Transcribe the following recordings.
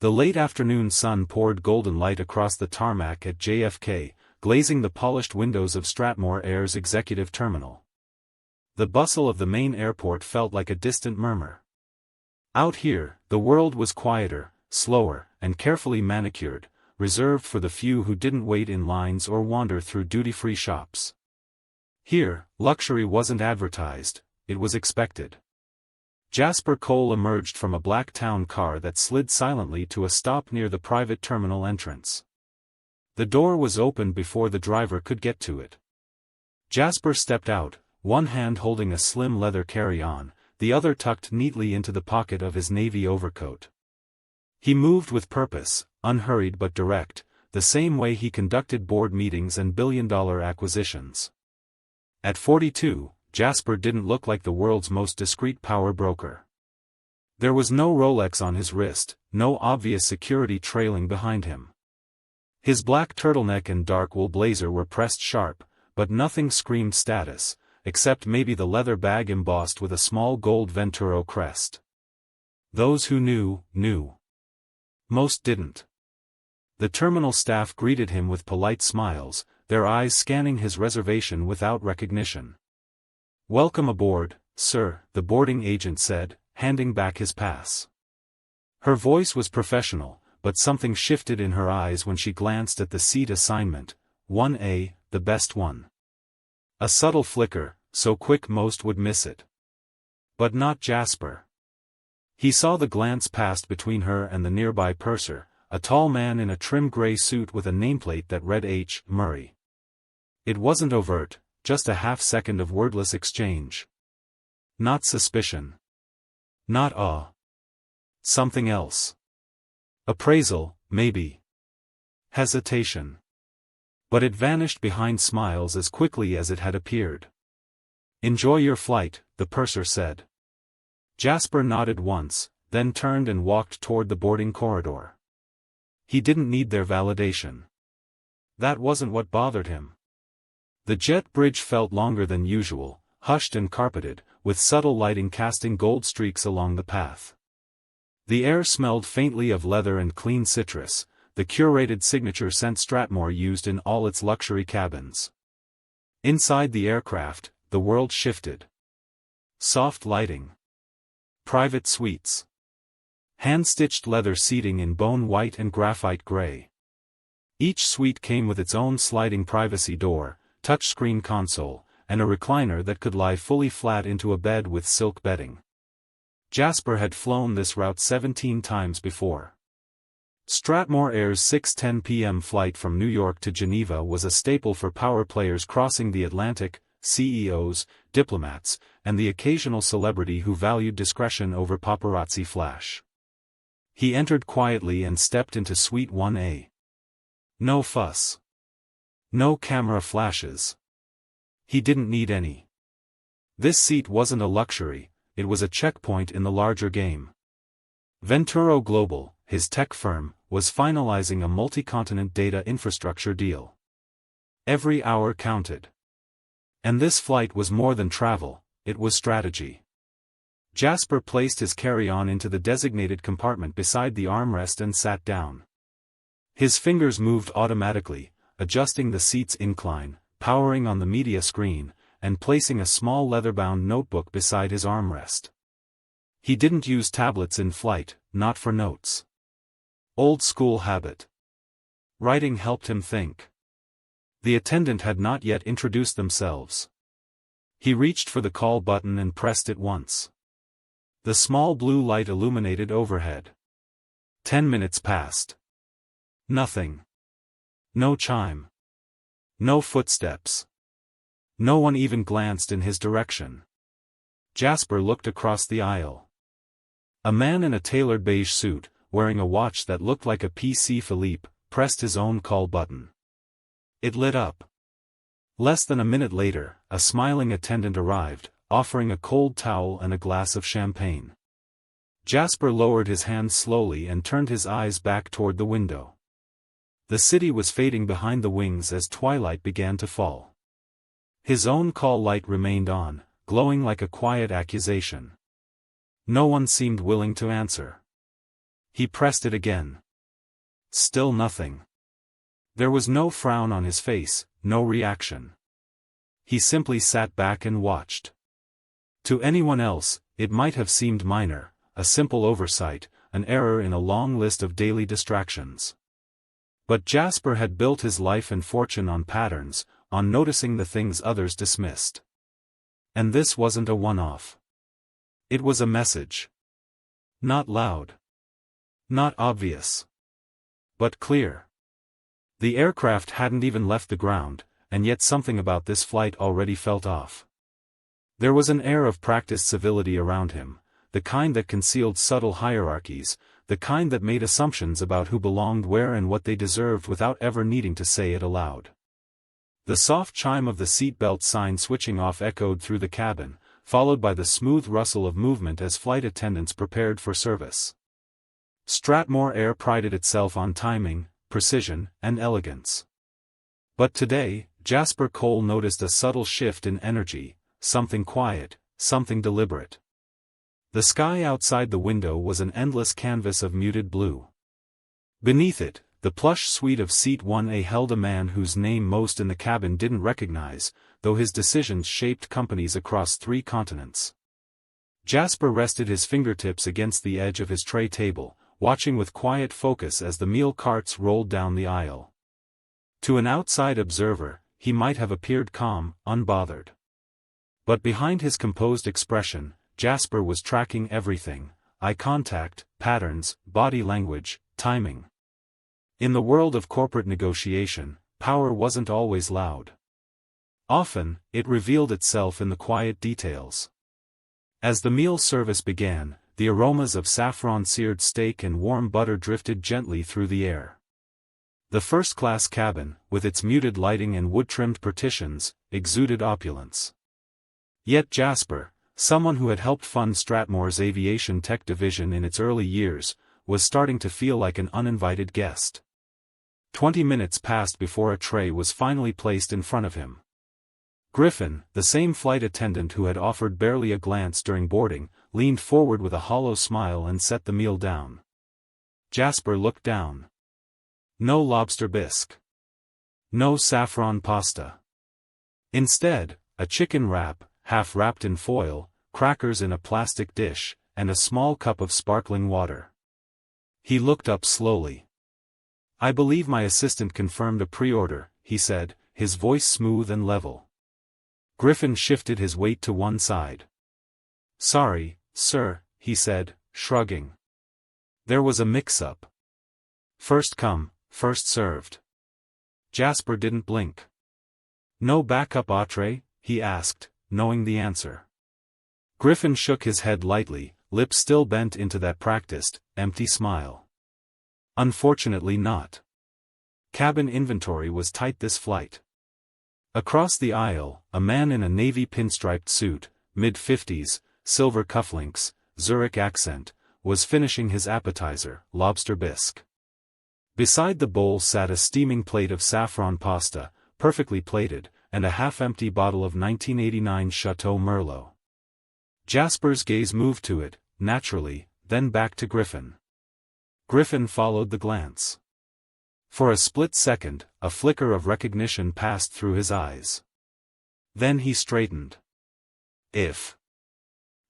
The late afternoon sun poured golden light across the tarmac at JFK, glazing the polished windows of Strathmore Air's executive terminal. The bustle of the main airport felt like a distant murmur. Out here, the world was quieter, slower, and carefully manicured, reserved for the few who didn't wait in lines or wander through duty-free shops. Here, luxury wasn't advertised, it was expected. Jasper Cole emerged from a black town car that slid silently to a stop near the private terminal entrance. The door was opened before the driver could get to it. Jasper stepped out, one hand holding a slim leather carry-on, the other tucked neatly into the pocket of his navy overcoat. He moved with purpose, unhurried but direct, the same way he conducted board meetings and billion-dollar acquisitions. At 42, Jasper didn't look like the world's most discreet power broker. There was no Rolex on his wrist, no obvious security trailing behind him. His black turtleneck and dark wool blazer were pressed sharp, but nothing screamed status, except maybe the leather bag embossed with a small gold Venturo crest. Those who knew, knew. Most didn't. The terminal staff greeted him with polite smiles, their eyes scanning his reservation without recognition. "Welcome aboard, sir," the boarding agent said, handing back his pass. Her voice was professional, but something shifted in her eyes when she glanced at the seat assignment, 1A, the best one. A subtle flicker, so quick most would miss it. But not Jasper. He saw the glance passed between her and the nearby purser, a tall man in a trim gray suit with a nameplate that read H. Murray. It wasn't overt, just a half-second of wordless exchange. Not suspicion. Not awe. Something else. Appraisal, maybe. Hesitation. But it vanished behind smiles as quickly as it had appeared. "Enjoy your flight," the purser said. Jasper nodded once, then turned and walked toward the boarding corridor. He didn't need their validation. That wasn't what bothered him. The jet bridge felt longer than usual, hushed and carpeted, with subtle lighting casting gold streaks along the path. The air smelled faintly of leather and clean citrus, the curated signature scent Strathmore used in all its luxury cabins. Inside the aircraft, the world shifted. Soft lighting. Private suites. Hand-stitched leather seating in bone white and graphite gray. Each suite came with its own sliding privacy door, touchscreen console, and a recliner that could lie fully flat into a bed with silk bedding. Jasper had flown this route 17 times before. Strathmore Air's 6:10 p.m. flight from New York to Geneva was a staple for power players crossing the Atlantic, CEOs, diplomats, and the occasional celebrity who valued discretion over paparazzi flash. He entered quietly and stepped into Suite 1A. No fuss. No camera flashes. He didn't need any. This seat wasn't a luxury, it was a checkpoint in the larger game. Venturo Global, his tech firm, was finalizing a multi-continent data infrastructure deal. Every hour counted. And this flight was more than travel, it was strategy. Jasper placed his carry-on into the designated compartment beside the armrest and sat down. His fingers moved automatically, adjusting the seat's incline, powering on the media screen, and placing a small leather-bound notebook beside his armrest. He didn't use tablets in flight, not for notes. Old-school habit. Writing helped him think. The attendant had not yet introduced themselves. He reached for the call button and pressed it once. The small blue light illuminated overhead. 10 minutes passed. Nothing. No chime. No footsteps. No one even glanced in his direction. Jasper looked across the aisle. A man in a tailored beige suit, wearing a watch that looked like a PC Philippe, pressed his own call button. It lit up. Less than a minute later, a smiling attendant arrived, offering a cold towel and a glass of champagne. Jasper lowered his hand slowly and turned his eyes back toward the window. The city was fading behind the wings as twilight began to fall. His own call light remained on, glowing like a quiet accusation. No one seemed willing to answer. He pressed it again. Still nothing. There was no frown on his face, no reaction. He simply sat back and watched. To anyone else, it might have seemed minor, a simple oversight, an error in a long list of daily distractions. But Jasper had built his life and fortune on patterns, on noticing the things others dismissed. And this wasn't a one-off. It was a message. Not loud. Not obvious. But clear. The aircraft hadn't even left the ground, and yet something about this flight already felt off. There was an air of practiced civility around him, the kind that concealed subtle hierarchies, the kind that made assumptions about who belonged where and what they deserved without ever needing to say it aloud. The soft chime of the seatbelt sign switching off echoed through the cabin, followed by the smooth rustle of movement as flight attendants prepared for service. Strathmore Air prided itself on timing, precision, and elegance. But today, Jasper Cole noticed a subtle shift in energy, something quiet, something deliberate. The sky outside the window was an endless canvas of muted blue. Beneath it, the plush suite of Seat 1A held a man whose name most in the cabin didn't recognize, though his decisions shaped companies across 3 continents. Jasper rested his fingertips against the edge of his tray table, watching with quiet focus as the meal carts rolled down the aisle. To an outside observer, he might have appeared calm, unbothered. But behind his composed expression, Jasper was tracking everything: eye contact, patterns, body language, timing. In the world of corporate negotiation, power wasn't always loud. Often, it revealed itself in the quiet details. As the meal service began, the aromas of saffron-seared steak and warm butter drifted gently through the air. The first-class cabin, with its muted lighting and wood-trimmed partitions, exuded opulence. Yet Jasper, someone who had helped fund Strathmore's aviation tech division in its early years, was starting to feel like an uninvited guest. 20 minutes passed before a tray was finally placed in front of him. Griffin, the same flight attendant who had offered barely a glance during boarding, leaned forward with a hollow smile and set the meal down. Jasper looked down. No lobster bisque. No saffron pasta. Instead, a chicken wrap, half wrapped in foil, crackers in a plastic dish, and a small cup of sparkling water. He looked up slowly. "I believe my assistant confirmed a pre-order," he said, his voice smooth and level. Griffin shifted his weight to one side. "Sorry, sir," he said, shrugging. "There was a mix-up. First come, first served." Jasper didn't blink. "No backup entree?" he asked, knowing the answer. Griffin shook his head lightly, lips still bent into that practiced, empty smile. "Unfortunately not. Cabin inventory was tight this flight." Across the aisle, a man in a navy pinstriped suit, mid-50s, silver cufflinks, Zurich accent, was finishing his appetizer, lobster bisque. Beside the bowl sat a steaming plate of saffron pasta, perfectly plated, and a half-empty bottle of 1989 Chateau Merlot. Jasper's gaze moved to it, naturally, then back to Griffin. Griffin followed the glance. For a split second, a flicker of recognition passed through his eyes. Then he straightened. "If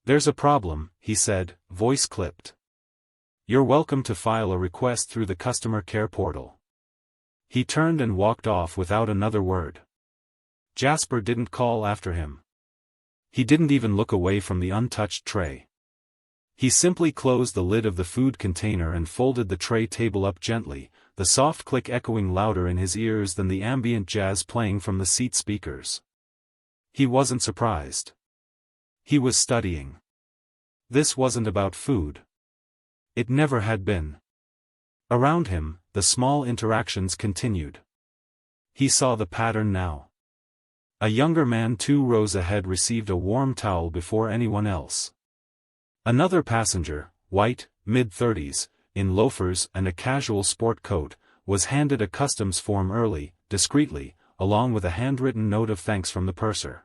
there's a problem," he said, voice clipped, "you're welcome to file a request through the customer care portal." He turned and walked off without another word. Jasper didn't call after him. He didn't even look away from the untouched tray. He simply closed the lid of the food container and folded the tray table up gently, the soft click echoing louder in his ears than the ambient jazz playing from the seat speakers. He wasn't surprised. He was studying. This wasn't about food. It never had been. Around him, the small interactions continued. He saw the pattern now. A younger man 2 rows ahead received a warm towel before anyone else. Another passenger, white, mid-30s, in loafers and a casual sport coat, was handed a customs form early, discreetly, along with a handwritten note of thanks from the purser.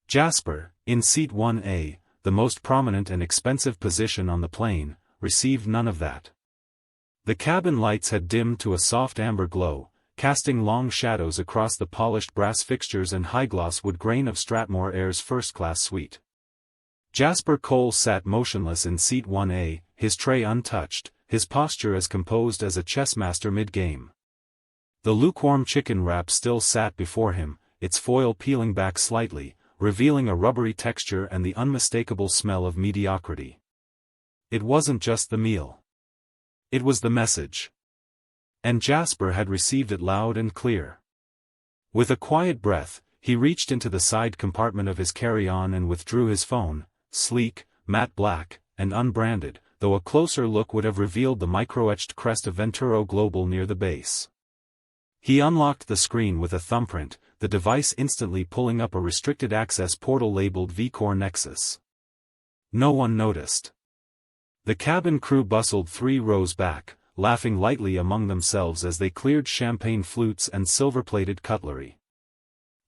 Jasper, in Seat 1A, the most prominent and expensive position on the plane, received none of that. The cabin lights had dimmed to a soft amber glow, casting long shadows across the polished brass fixtures and high-gloss wood grain of Strathmore Air's first-class suite. Jasper Cole sat motionless in seat 1A, his tray untouched, his posture as composed as a chess master mid-game. The lukewarm chicken wrap still sat before him, its foil peeling back slightly, revealing a rubbery texture and the unmistakable smell of mediocrity. It wasn't just the meal. It was the message. And Jasper had received it loud and clear. With a quiet breath, he reached into the side compartment of his carry-on and withdrew his phone, sleek, matte black, and unbranded, though a closer look would have revealed the micro-etched crest of Venturo Global near the base. He unlocked the screen with a thumbprint, the device instantly pulling up a restricted access portal labeled VCore Nexus. No one noticed. The cabin crew bustled 3 rows back, laughing lightly among themselves as they cleared champagne flutes and silver-plated cutlery.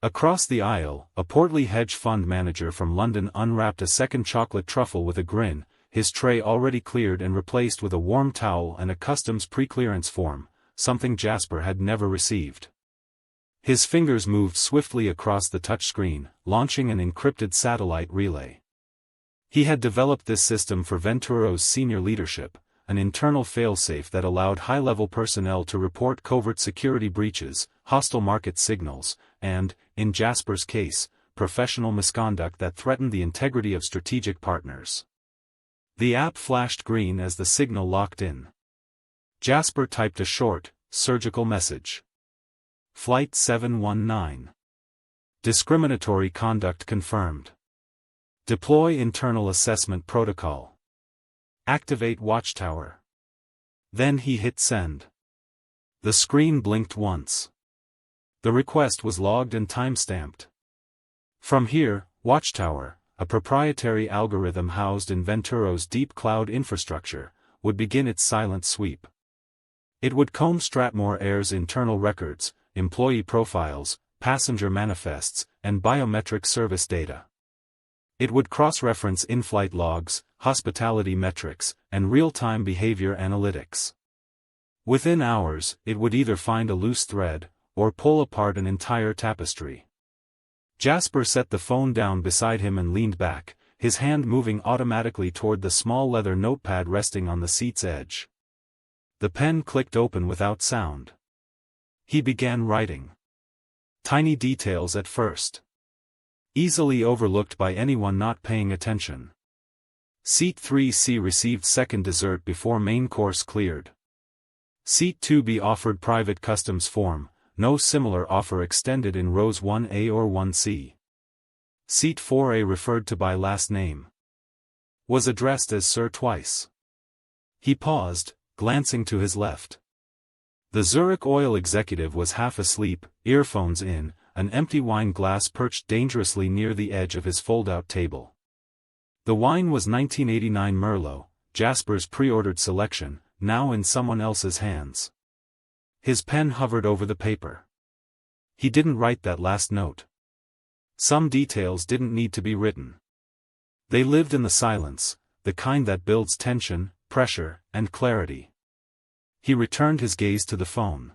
Across the aisle, a portly hedge fund manager from London unwrapped a second chocolate truffle with a grin, his tray already cleared and replaced with a warm towel and a customs pre-clearance form, something Jasper had never received. His fingers moved swiftly across the touchscreen, launching an encrypted satellite relay. He had developed this system for Venturo's senior leadership, an internal failsafe that allowed high-level personnel to report covert security breaches, hostile market signals, and, in Jasper's case, professional misconduct that threatened the integrity of strategic partners. The app flashed green as the signal locked in. Jasper typed a short, surgical message. Flight 719. Discriminatory conduct confirmed. Deploy internal assessment protocol. Activate Watchtower. Then he hit send. The screen blinked once. The request was logged and time-stamped. From here, Watchtower, a proprietary algorithm housed in Venturo's deep cloud infrastructure, would begin its silent sweep. It would comb Strathmore Air's internal records, employee profiles, passenger manifests, and biometric service data. It would cross-reference in-flight logs, hospitality metrics, and real-time behavior analytics. Within hours, it would either find a loose thread, or pull apart an entire tapestry. Jasper set the phone down beside him and leaned back, his hand moving automatically toward the small leather notepad resting on the seat's edge. The pen clicked open without sound. He began writing. Tiny details at first. Easily overlooked by anyone not paying attention. Seat 3C received second dessert before main course cleared. Seat 2B offered private customs form, no similar offer extended in rows 1A or 1C. Seat 4A referred to by last name. Was addressed as Sir twice. He paused, glancing to his left. The Zurich oil executive was half asleep, earphones in, an empty wine glass perched dangerously near the edge of his fold-out table. The wine was 1989 Merlot, Jasper's pre-ordered selection, now in someone else's hands. His pen hovered over the paper. He didn't write that last note. Some details didn't need to be written. They lived in the silence, the kind that builds tension, pressure, and clarity. He returned his gaze to the phone.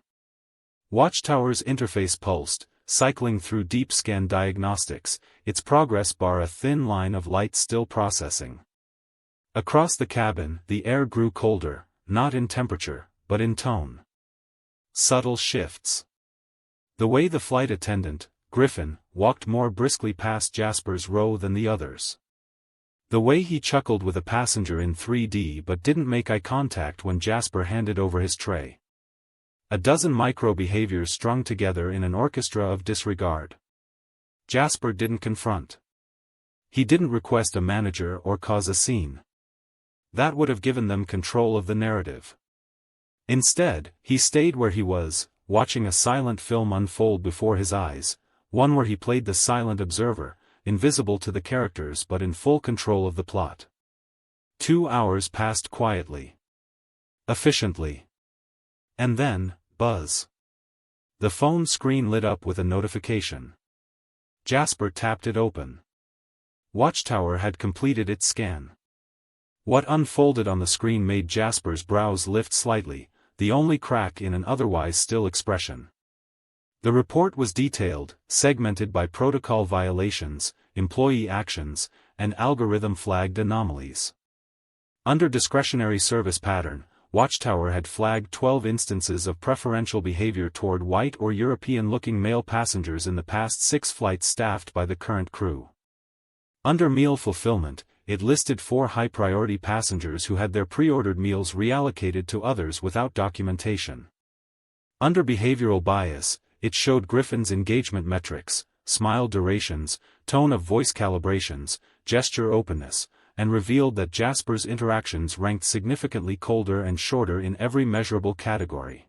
Watchtower's interface pulsed, cycling through deep scan diagnostics, its progress bar a thin line of light still processing. Across the cabin, the air grew colder, not in temperature, but in tone. Subtle shifts. The way the flight attendant, Griffin, walked more briskly past Jasper's row than the others. The way he chuckled with a passenger in 3D but didn't make eye contact when Jasper handed over his tray. A dozen micro-behaviors strung together in an orchestra of disregard. Jasper didn't confront. He didn't request a manager or cause a scene. That would have given them control of the narrative. Instead, he stayed where he was, watching a silent film unfold before his eyes, one where he played the silent observer, invisible to the characters but in full control of the plot. 2 hours passed quietly. Efficiently. And then, buzz. The phone screen lit up with a notification. Jasper tapped it open. Watchtower had completed its scan. What unfolded on the screen made Jasper's brows lift slightly, the only crack in an otherwise still expression. The report was detailed, segmented by protocol violations, employee actions, and algorithm-flagged anomalies. Under discretionary service pattern, Watchtower had flagged 12 instances of preferential behavior toward white or European-looking male passengers in the past 6 flights staffed by the current crew. Under meal fulfillment, it listed 4 high-priority passengers who had their pre-ordered meals reallocated to others without documentation. Under behavioral bias, it showed Griffin's engagement metrics, smile durations, tone of voice calibrations, gesture openness, and revealed that Jasper's interactions ranked significantly colder and shorter in every measurable category.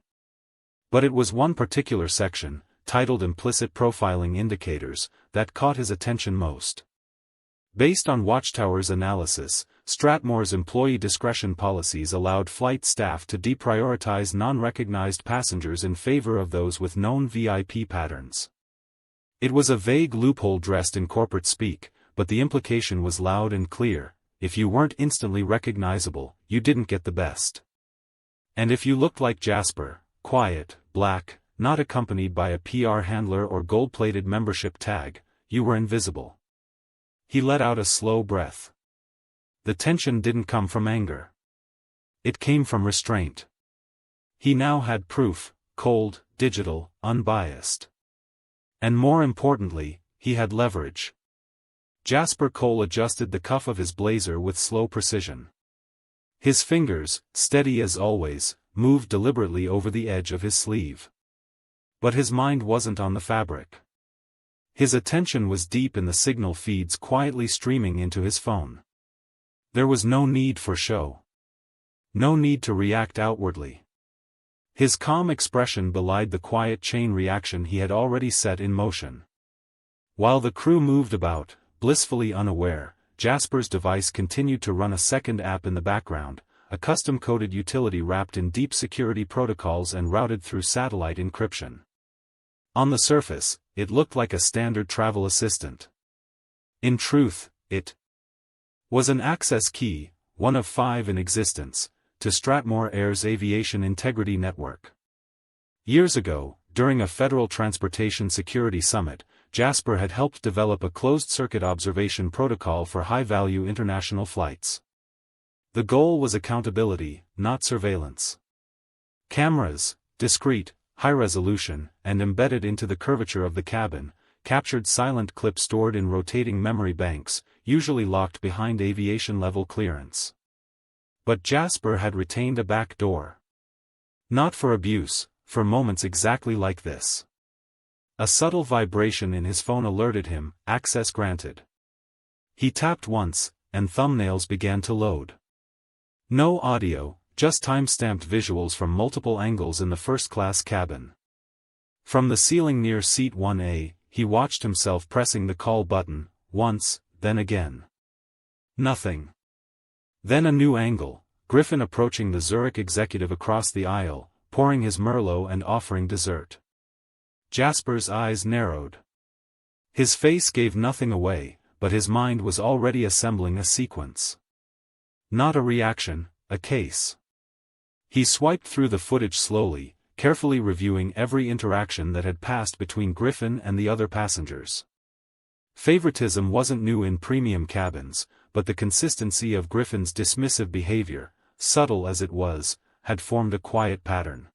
But it was one particular section, titled Implicit Profiling Indicators, that caught his attention most. Based on Watchtower's analysis, Stratmore's employee discretion policies allowed flight staff to deprioritize non-recognized passengers in favor of those with known VIP patterns. It was a vague loophole dressed in corporate speak, but the implication was loud and clear: if you weren't instantly recognizable, you didn't get the best. And if you looked like Jasper, quiet, black, not accompanied by a PR handler or gold-plated membership tag, you were invisible. He let out a slow breath. The tension didn't come from anger. It came from restraint. He now had proof, cold, digital, unbiased. And more importantly, he had leverage. Jasper Cole adjusted the cuff of his blazer with slow precision. His fingers, steady as always, moved deliberately over the edge of his sleeve. But his mind wasn't on the fabric. His attention was deep in the signal feeds quietly streaming into his phone. There was no need for show. No need to react outwardly. His calm expression belied the quiet chain reaction he had already set in motion. While the crew moved about, blissfully unaware, Jasper's device continued to run a second app in the background, a custom-coded utility wrapped in deep security protocols and routed through satellite encryption. On the surface, it looked like a standard travel assistant. In truth, it was an access key, one of 5 in existence, to Stratmore Air's aviation integrity network. Years ago, during a Federal Transportation Security Summit, Jasper had helped develop a closed-circuit observation protocol for high-value international flights. The goal was accountability, not surveillance. Cameras, discrete, high-resolution, and embedded into the curvature of the cabin, captured silent clips stored in rotating memory banks, usually locked behind aviation-level clearance. But Jasper had retained a back door. Not for abuse, for moments exactly like this. A subtle vibration in his phone alerted him, access granted. He tapped once, and thumbnails began to load. No audio, just time-stamped visuals from multiple angles in the first-class cabin. From the ceiling near seat 1A, he watched himself pressing the call button, once, then again. Nothing. Then a new angle, Griffin approaching the Zurich executive across the aisle, pouring his Merlot and offering dessert. Jasper's eyes narrowed. His face gave nothing away, but his mind was already assembling a sequence. Not a reaction, a case. He swiped through the footage slowly, carefully reviewing every interaction that had passed between Griffin and the other passengers. Favoritism wasn't new in premium cabins, but the consistency of Griffin's dismissive behavior, subtle as it was, had formed a quiet pattern.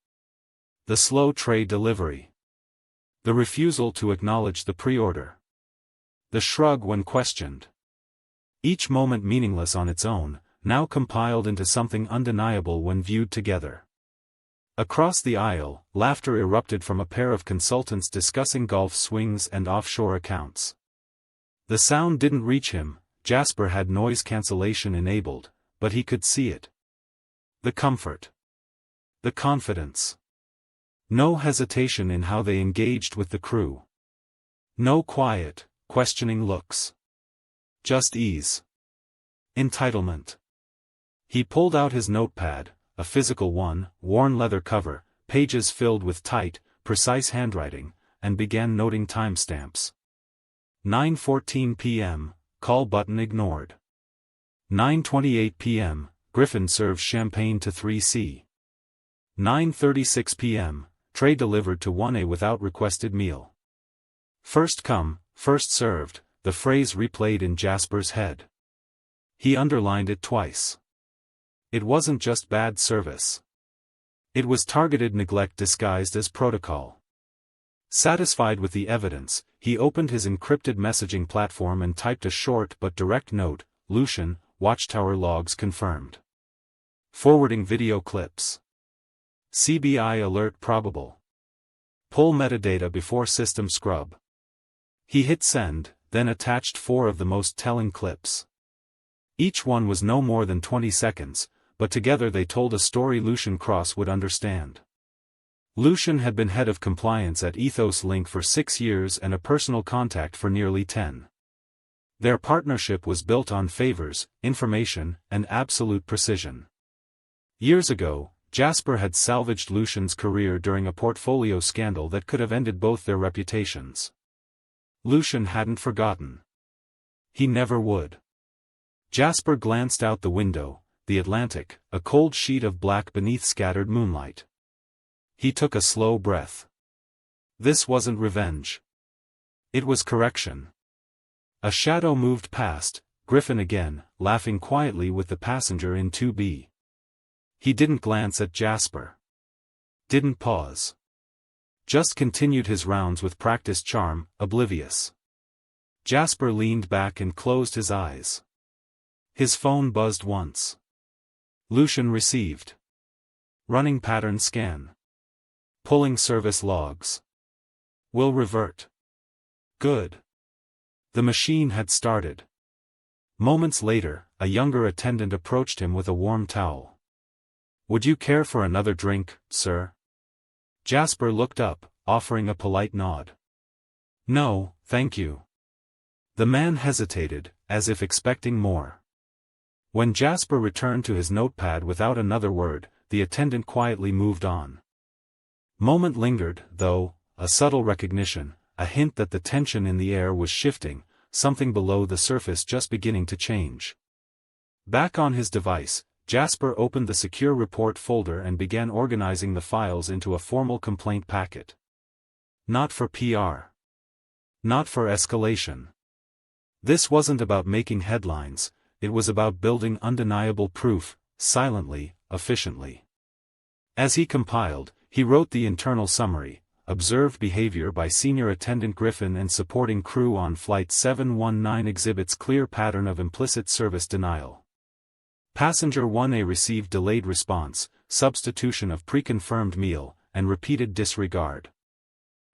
The slow tray delivery. The refusal to acknowledge the pre-order. The shrug when questioned. Each moment meaningless on its own, now compiled into something undeniable when viewed together. Across the aisle, laughter erupted from a pair of consultants discussing golf swings and offshore accounts. The sound didn't reach him, Jasper had noise cancellation enabled, but he could see it. The comfort. The confidence. No hesitation in how they engaged with the crew. No quiet, questioning looks. Just ease. Entitlement. He pulled out his notepad, a physical one, worn leather cover, pages filled with tight, precise handwriting, and began noting timestamps. 9:14 p.m., call button ignored. 9:28 p.m., Griffin serves champagne to 3C. 9:36 p.m., tray delivered to 1A without requested meal. First come, first served, the phrase replayed in Jasper's head. He underlined it twice. It wasn't just bad service. It was targeted neglect disguised as protocol. Satisfied with the evidence, he opened his encrypted messaging platform and typed a short but direct note: Lucian, Watchtower logs confirmed. Forwarding video clips. CBI alert probable. Pull metadata before system scrub. He hit send, then attached 4 of the most telling clips. Each one was no more than 20 seconds, but together they told a story Lucian Cross would understand. Lucian had been head of compliance at Ethos Link for 6 years and a personal contact for nearly 10. Their partnership was built on favors, information, and absolute precision. Years ago, Jasper had salvaged Lucian's career during a portfolio scandal that could have ended both their reputations. Lucian hadn't forgotten. He never would. Jasper glanced out the window, the Atlantic, a cold sheet of black beneath scattered moonlight. He took a slow breath. This wasn't revenge. It was correction. A shadow moved past, Griffin again, laughing quietly with the passenger in 2B. He didn't glance at Jasper. Didn't pause. Just continued his rounds with practiced charm, oblivious. Jasper leaned back and closed his eyes. His phone buzzed once. Lucian received. Running pattern scan. Pulling service logs. Will revert. Good. The machine had started. Moments later, a younger attendant approached him with a warm towel. Would you care for another drink, sir? Jasper looked up, offering a polite nod. No, thank you. The man hesitated, as if expecting more. When Jasper returned to his notepad without another word, the attendant quietly moved on. Moment lingered, though, a subtle recognition, a hint that the tension in the air was shifting, something below the surface just beginning to change. Back on his device, Jasper opened the secure report folder and began organizing the files into a formal complaint packet. Not for PR. Not for escalation. This wasn't about making headlines, it was about building undeniable proof, silently, efficiently. As he compiled, he wrote the internal summary: observed behavior by Senior Attendant Griffin and supporting crew on Flight 719 exhibits clear pattern of implicit service denial. Passenger 1A received delayed response, substitution of pre-confirmed meal, and repeated disregard.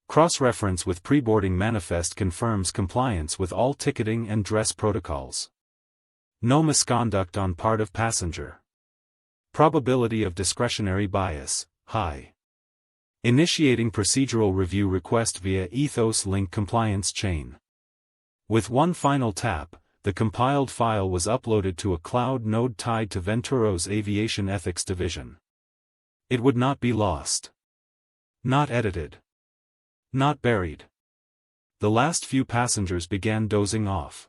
Cross-reference with pre-boarding manifest confirms compliance with all ticketing and dress protocols. No misconduct on part of passenger. Probability of discretionary bias, high. Initiating procedural review request via Ethos Link compliance chain. With one final tap, the compiled file was uploaded to a cloud node tied to Venturo's Aviation Ethics Division. It would not be lost. Not edited. Not buried. The last few passengers began dozing off.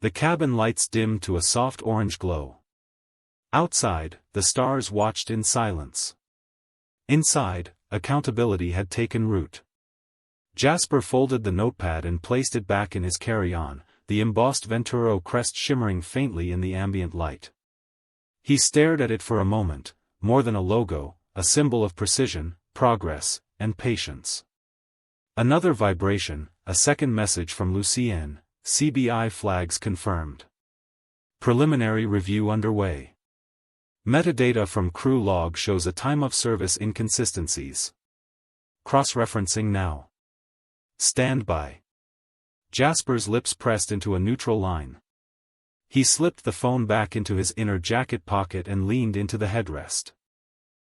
The cabin lights dimmed to a soft orange glow. Outside, the stars watched in silence. Inside, accountability had taken root. Jasper folded the notepad and placed it back in his carry-on, the embossed Venturo crest shimmering faintly in the ambient light. He stared at it for a moment, more than a logo, a symbol of precision, progress, and patience. Another vibration, a second message from Lucienne: CBI flags confirmed. Preliminary review underway. Metadata from crew log shows a time of service inconsistencies. Cross-referencing now. Stand by. Jasper's lips pressed into a neutral line. He slipped the phone back into his inner jacket pocket and leaned into the headrest.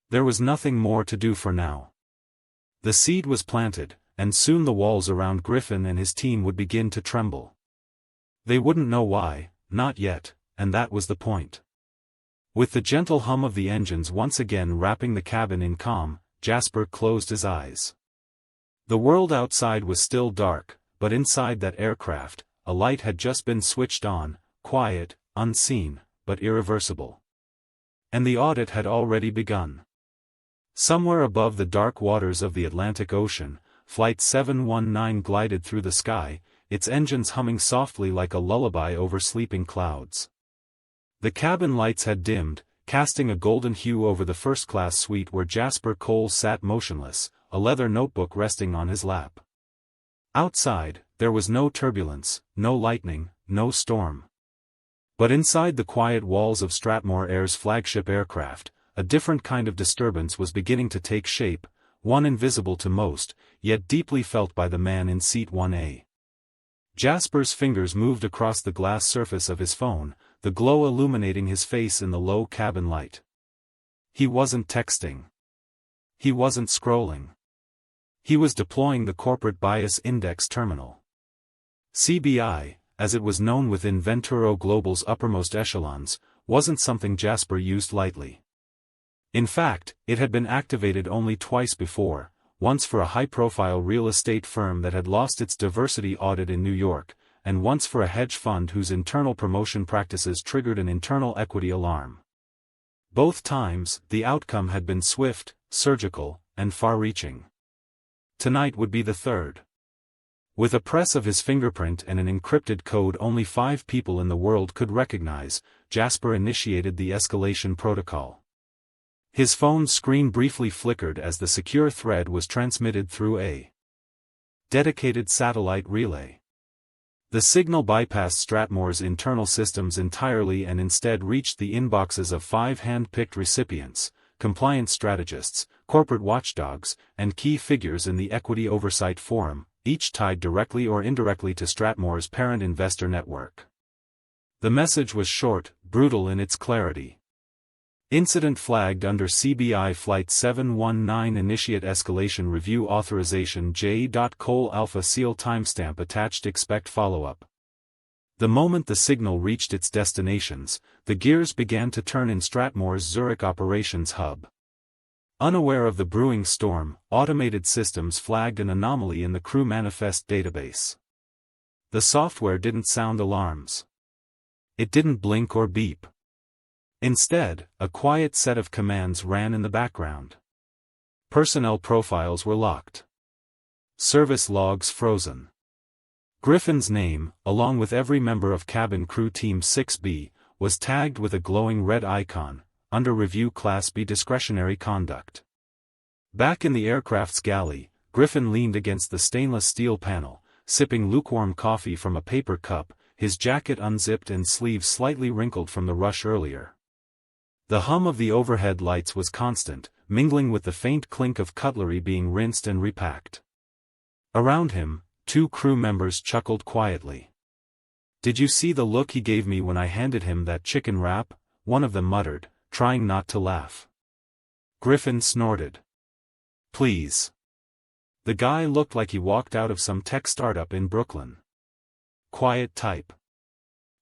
There was nothing more to do for now. The seed was planted, and soon the walls around Griffin and his team would begin to tremble. They wouldn't know why, not yet, and that was the point. With the gentle hum of the engines once again wrapping the cabin in calm, Jasper closed his eyes. The world outside was still dark, but inside that aircraft, a light had just been switched on, quiet, unseen, but irreversible. And the audit had already begun. Somewhere above the dark waters of the Atlantic Ocean, Flight 719 glided through the sky, its engines humming softly like a lullaby over sleeping clouds. The cabin lights had dimmed, casting a golden hue over the first-class suite where Jasper Cole sat motionless, a leather notebook resting on his lap. Outside, there was no turbulence, no lightning, no storm. But inside the quiet walls of Strathmore Air's flagship aircraft, a different kind of disturbance was beginning to take shape, one invisible to most, yet deeply felt by the man in seat 1A. Jasper's fingers moved across the glass surface of his phone, the glow illuminating his face in the low cabin light. He wasn't texting. He wasn't scrolling. He was deploying the Corporate Bias Index Terminal. CBI, as it was known within Venturo Global's uppermost echelons, wasn't something Jasper used lightly. In fact, it had been activated only twice before, once for a high-profile real estate firm that had lost its diversity audit in New York, and once for a hedge fund whose internal promotion practices triggered an internal equity alarm. Both times, the outcome had been swift, surgical, and far-reaching. Tonight would be the third. With a press of his fingerprint and an encrypted code only 5 people in the world could recognize, Jasper initiated the escalation protocol. His phone's screen briefly flickered as the secure thread was transmitted through a dedicated satellite relay. The signal bypassed Strathmore's internal systems entirely and instead reached the inboxes of 5 hand-picked recipients, compliance strategists, corporate watchdogs, and key figures in the Equity Oversight Forum, each tied directly or indirectly to Strathmore's parent investor network. The message was short, brutal in its clarity. Incident flagged under CBI Flight 719 Initiate Escalation Review Authorization J. Cole Alpha Seal Timestamp attached. Expect follow-up. The moment the signal reached its destinations, the gears began to turn in Strathmore's Zurich operations hub. Unaware of the brewing storm, automated systems flagged an anomaly in the crew manifest database. The software didn't sound alarms. It didn't blink or beep. Instead, a quiet set of commands ran in the background. Personnel profiles were locked. Service logs frozen. Griffin's name, along with every member of Cabin Crew Team 6B, was tagged with a glowing red icon, under review Class B discretionary conduct. Back in the aircraft's galley, Griffin leaned against the stainless steel panel, sipping lukewarm coffee from a paper cup, his jacket unzipped and sleeves slightly wrinkled from the rush earlier. The hum of the overhead lights was constant, mingling with the faint clink of cutlery being rinsed and repacked. Around him, 2 crew members chuckled quietly. "Did you see the look he gave me when I handed him that chicken wrap?" one of them muttered, trying not to laugh. Griffin snorted. "Please." The guy looked like he walked out of some tech startup in Brooklyn. Quiet type.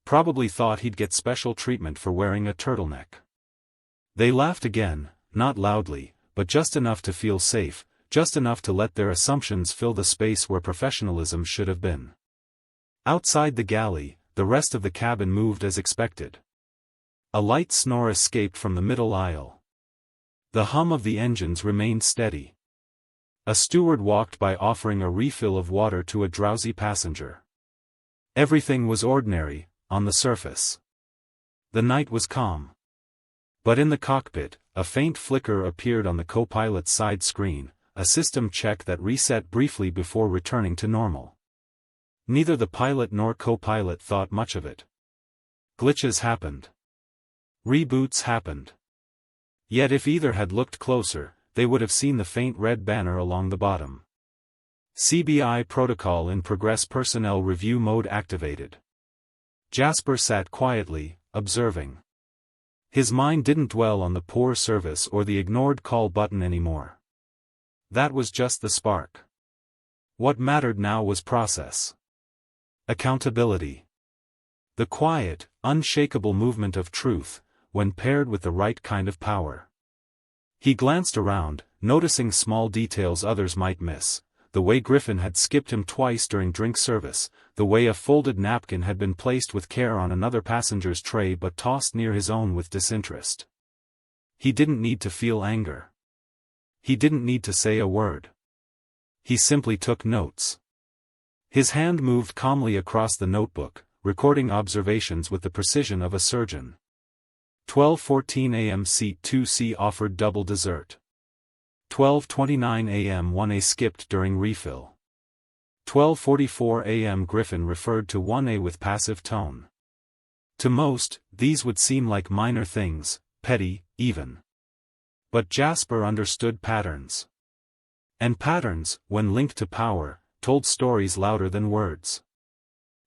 Probably thought he'd get special treatment for wearing a turtleneck. They laughed again, not loudly, but just enough to feel safe, just enough to let their assumptions fill the space where professionalism should have been. Outside the galley, the rest of the cabin moved as expected. A light snore escaped from the middle aisle. The hum of the engines remained steady. A steward walked by offering a refill of water to a drowsy passenger. Everything was ordinary, on the surface. The night was calm. But in the cockpit, a faint flicker appeared on the co-pilot's side screen, a system check that reset briefly before returning to normal. Neither the pilot nor co-pilot thought much of it. Glitches happened. Reboots happened. Yet if either had looked closer, they would have seen the faint red banner along the bottom. CBI protocol in progress. Personnel review mode activated. Jasper sat quietly, observing. His mind didn't dwell on the poor service or the ignored call button anymore. That was just the spark. What mattered now was process. Accountability. The quiet, unshakable movement of truth, when paired with the right kind of power. He glanced around, noticing small details others might miss, the way Griffin had skipped him twice during drink service, the way a folded napkin had been placed with care on another passenger's tray but tossed near his own with disinterest. He didn't need to feel anger. He didn't need to say a word. He simply took notes. His hand moved calmly across the notebook, recording observations with the precision of a surgeon. 12:14 a.m. Seat 2C offered double dessert. 12:29 a.m. 1A skipped during refill. 12:44 a.m. Griffin referred to 1A with passive tone. To most, these would seem like minor things, petty, even. But Jasper understood patterns. And patterns, when linked to power, told stories louder than words.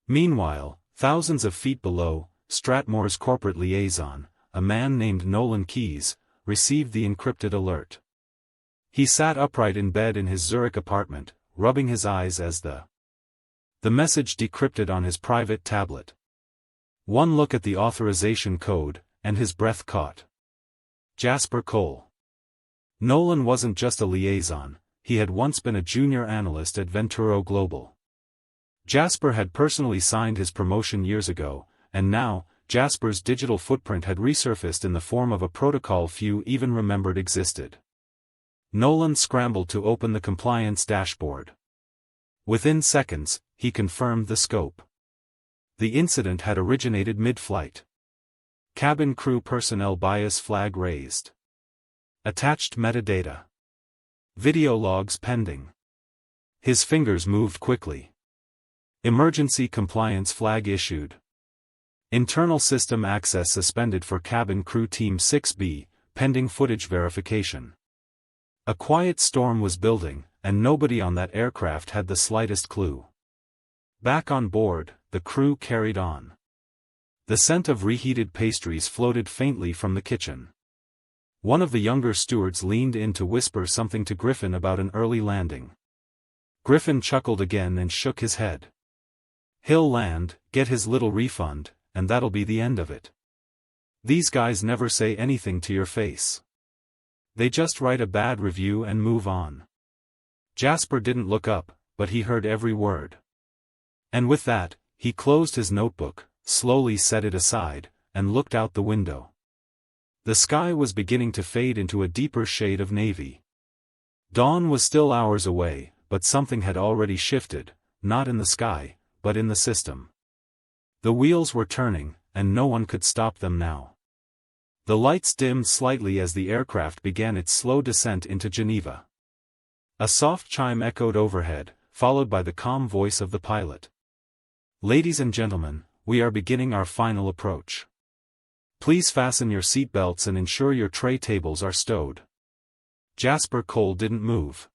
Meanwhile, thousands of feet below, Stratmore's corporate liaison, a man named Nolan Keyes, received the encrypted alert. He sat upright in bed in his Zurich apartment, rubbing his eyes as the message decrypted on his private tablet. One look at the authorization code, and his breath caught. Jasper Cole. Nolan wasn't just a liaison, he had once been a junior analyst at Venturo Global. Jasper had personally signed his promotion years ago, and now, Jasper's digital footprint had resurfaced in the form of a protocol few even remembered existed. Nolan scrambled to open the compliance dashboard. Within seconds, he confirmed the scope. The incident had originated mid-flight. Cabin crew personnel bias flag raised. Attached metadata. Video logs pending. His fingers moved quickly. Emergency compliance flag issued. Internal system access suspended for cabin crew team 6B, pending footage verification. A quiet storm was building, and nobody on that aircraft had the slightest clue. Back on board, the crew carried on. The scent of reheated pastries floated faintly from the kitchen. One of the younger stewards leaned in to whisper something to Griffin about an early landing. Griffin chuckled again and shook his head. He'll land, get his little refund, and that'll be the end of it. These guys never say anything to your face. They just write a bad review and move on. Jasper didn't look up, but he heard every word. And with that, he closed his notebook, slowly set it aside, and looked out the window. The sky was beginning to fade into a deeper shade of navy. Dawn was still hours away, but something had already shifted, not in the sky, but in the system. The wheels were turning, and no one could stop them now. The lights dimmed slightly as the aircraft began its slow descent into Geneva. A soft chime echoed overhead, followed by the calm voice of the pilot. Ladies and gentlemen, we are beginning our final approach. Please fasten your seat belts and ensure your tray tables are stowed. Jasper Cole didn't move.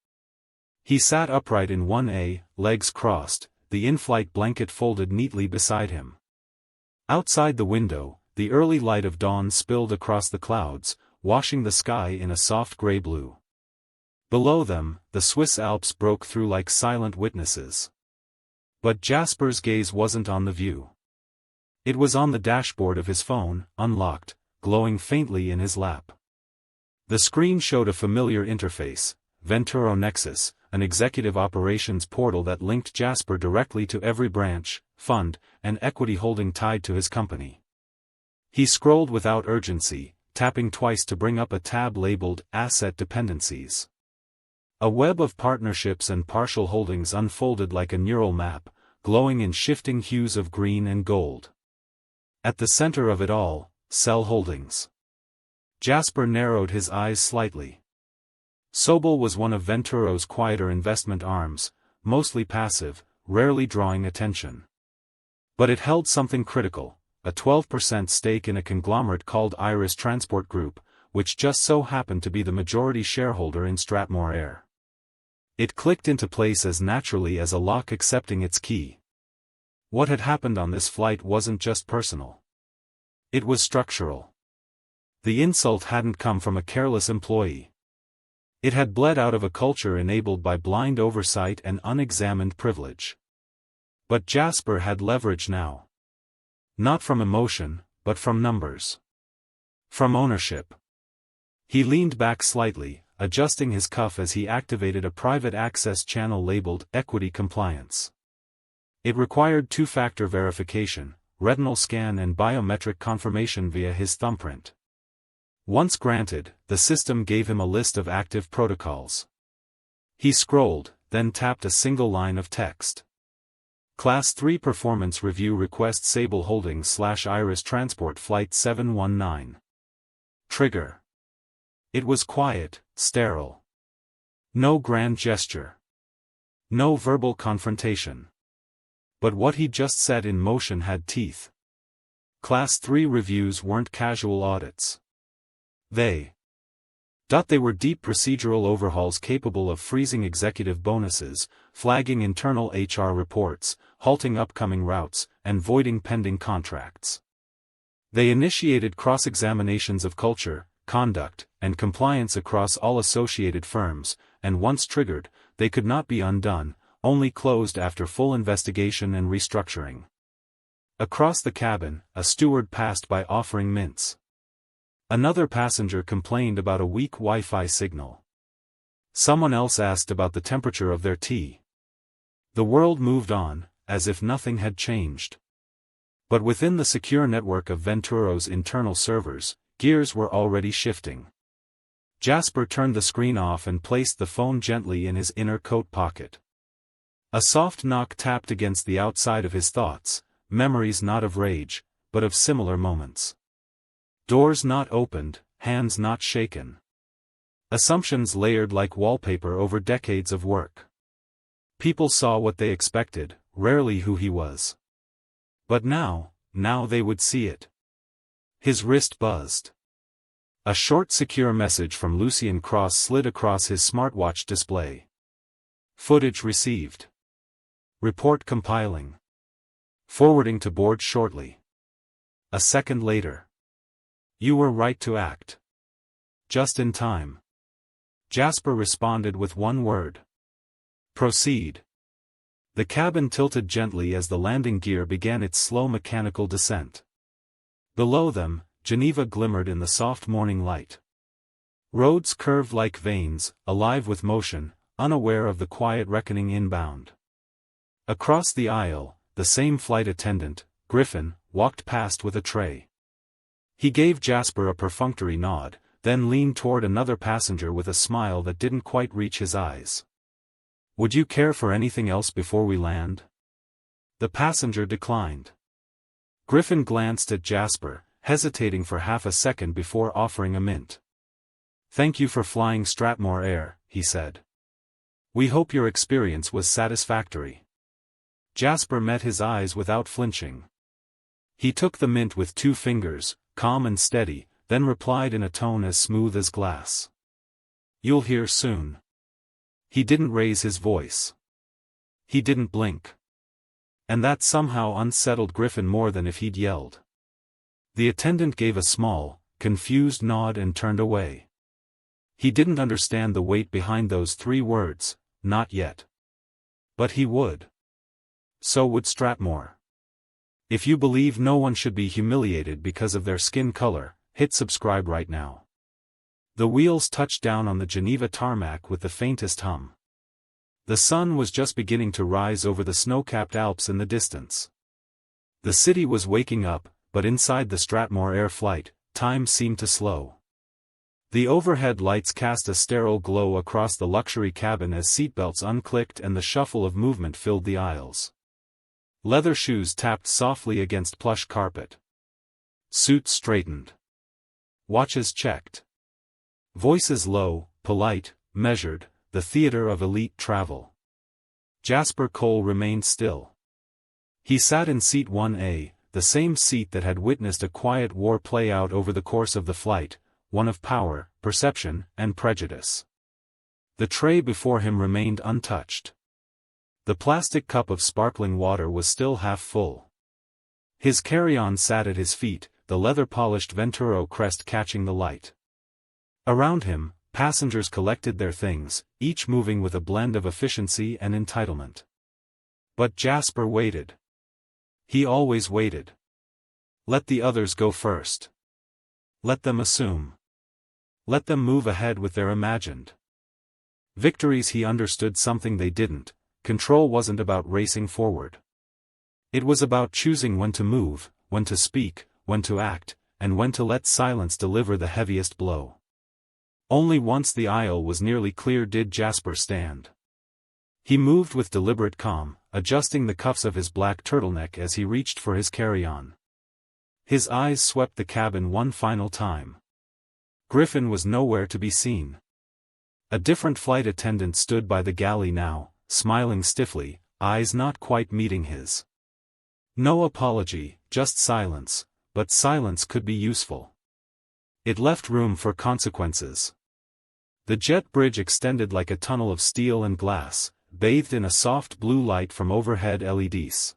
He sat upright in 1A, legs crossed, the in-flight blanket folded neatly beside him. Outside the window, the early light of dawn spilled across the clouds, washing the sky in a soft gray-blue. Below them, the Swiss Alps broke through like silent witnesses. But Jasper's gaze wasn't on the view. It was on the dashboard of his phone, unlocked, glowing faintly in his lap. The screen showed a familiar interface, Venturo Nexus, an executive operations portal that linked Jasper directly to every branch, fund, and equity holding tied to his company. He scrolled without urgency, tapping twice to bring up a tab labeled Asset Dependencies. A web of partnerships and partial holdings unfolded like a neural map, glowing in shifting hues of green and gold. At the center of it all, Cell Holdings. Jasper narrowed his eyes slightly. Sobel was one of Venturo's quieter investment arms, mostly passive, rarely drawing attention. But it held something critical, a 12% stake in a conglomerate called Iris Transport Group, which just so happened to be the majority shareholder in Stratmore Air. It clicked into place as naturally as a lock accepting its key. What had happened on this flight wasn't just personal. It was structural. The insult hadn't come from a careless employee. It had bled out of a culture enabled by blind oversight and unexamined privilege. But Jasper had leverage now. Not from emotion, but from numbers. From ownership. He leaned back slightly, adjusting his cuff as he activated a private access channel labeled Equity Compliance. It required two-factor verification, retinal scan and biometric confirmation via his thumbprint. Once granted, the system gave him a list of active protocols. He scrolled, then tapped a single line of text. Class 3 Performance Review Request Sable Holdings/Iris Transport Flight 719. Trigger. It was quiet, sterile. No grand gesture. No verbal confrontation. But what he'd just set in motion had teeth. Class 3 reviews weren't casual audits. They were deep procedural overhauls capable of freezing executive bonuses, flagging internal HR reports, halting upcoming routes, and voiding pending contracts. They initiated cross-examinations of culture, conduct, and compliance across all associated firms, and once triggered, they could not be undone, only closed after full investigation and restructuring. Across the cabin, a steward passed by offering mints. Another passenger complained about a weak Wi-Fi signal. Someone else asked about the temperature of their tea. The world moved on, as if nothing had changed. But within the secure network of Venturo's internal servers, gears were already shifting. Jasper turned the screen off and placed the phone gently in his inner coat pocket. A soft knock tapped against the outside of his thoughts, memories not of rage, but of similar moments. Doors not opened, hands not shaken. Assumptions layered like wallpaper over decades of work. People saw what they expected, rarely who he was. But now they would see it. His wrist buzzed. A short secure message from Lucian Cross slid across his smartwatch display. Footage received. Report compiling. Forwarding to board shortly. A second later. You were right to act. Just in time. Jasper responded with one word. Proceed. The cabin tilted gently as the landing gear began its slow mechanical descent. Below them, Geneva glimmered in the soft morning light. Roads curved like veins, alive with motion, unaware of the quiet reckoning inbound. Across the aisle, the same flight attendant, Griffin, walked past with a tray. He gave Jasper a perfunctory nod, then leaned toward another passenger with a smile that didn't quite reach his eyes. Would you care for anything else before we land? The passenger declined. Griffin glanced at Jasper, hesitating for half a second before offering a mint. Thank you for flying Stratmore Air, he said. We hope your experience was satisfactory. Jasper met his eyes without flinching. He took the mint with 2 fingers, calm and steady, then replied in a tone as smooth as glass. You'll hear soon. He didn't raise his voice. He didn't blink. And that somehow unsettled Griffin more than if he'd yelled. The attendant gave a small, confused nod and turned away. He didn't understand the weight behind those 3 words, not yet. But he would. So would Stratmore. If you believe no one should be humiliated because of their skin color, hit subscribe right now. The wheels touched down on the Geneva tarmac with the faintest hum. The sun was just beginning to rise over the snow-capped Alps in the distance. The city was waking up, but inside the Stratmore Air flight, time seemed to slow. The overhead lights cast a sterile glow across the luxury cabin as seatbelts unclicked and the shuffle of movement filled the aisles. Leather shoes tapped softly against plush carpet. Suits straightened. Watches checked. Voices low, polite, measured, the theater of elite travel. Jasper Cole remained still. He sat in seat 1A, the same seat that had witnessed a quiet war play out over the course of the flight, one of power, perception, and prejudice. The tray before him remained untouched. The plastic cup of sparkling water was still half full. His carry-on sat at his feet, the leather-polished Venturo crest catching the light. Around him, passengers collected their things, each moving with a blend of efficiency and entitlement. But Jasper waited. He always waited. Let the others go first. Let them assume. Let them move ahead with their imagined victories. He understood something they didn't. Control wasn't about racing forward. It was about choosing when to move, when to speak, when to act, and when to let silence deliver the heaviest blow. Only once the aisle was nearly clear did Jasper stand. He moved with deliberate calm, adjusting the cuffs of his black turtleneck as he reached for his carry-on. His eyes swept the cabin one final time. Griffin was nowhere to be seen. A different flight attendant stood by the galley now, smiling stiffly, eyes not quite meeting his. No apology, just silence, but silence could be useful. It left room for consequences. The jet bridge extended like a tunnel of steel and glass, bathed in a soft blue light from overhead LEDs.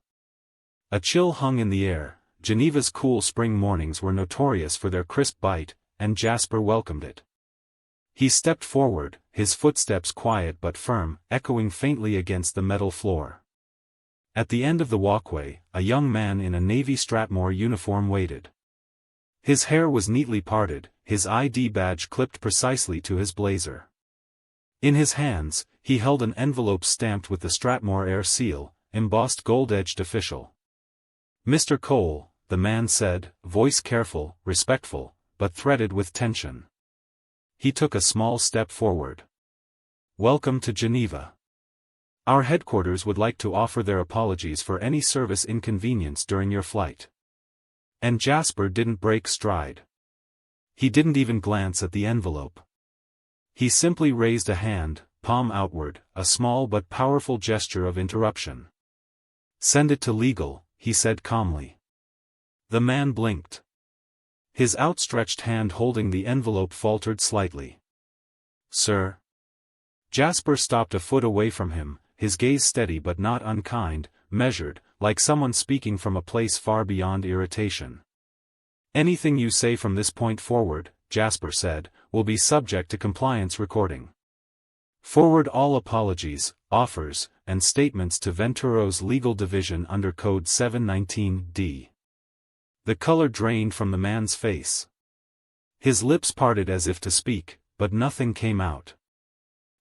A chill hung in the air. Geneva's cool spring mornings were notorious for their crisp bite, and Jasper welcomed it. He stepped forward, his footsteps quiet but firm, echoing faintly against the metal floor. At the end of the walkway, a young man in a Navy Strathmore uniform waited. His hair was neatly parted, his ID badge clipped precisely to his blazer. In his hands, he held an envelope stamped with the Strathmore Air seal, embossed gold-edged official. "Mr. Cole," the man said, voice careful, respectful, but threaded with tension. He took a small step forward. "Welcome to Geneva. Our headquarters would like to offer their apologies for any service inconvenience during your flight." And Jasper didn't break stride. He didn't even glance at the envelope. He simply raised a hand, palm outward, a small but powerful gesture of interruption. "Send it to legal," he said calmly. The man blinked. His outstretched hand holding the envelope faltered slightly. "Sir?" Jasper stopped a foot away from him, his gaze steady but not unkind, measured, like someone speaking from a place far beyond irritation. "Anything you say from this point forward," Jasper said, "will be subject to compliance recording. Forward all apologies, offers, and statements to Venturo's legal division under Code 719D." The color drained from the man's face. His lips parted as if to speak, but nothing came out.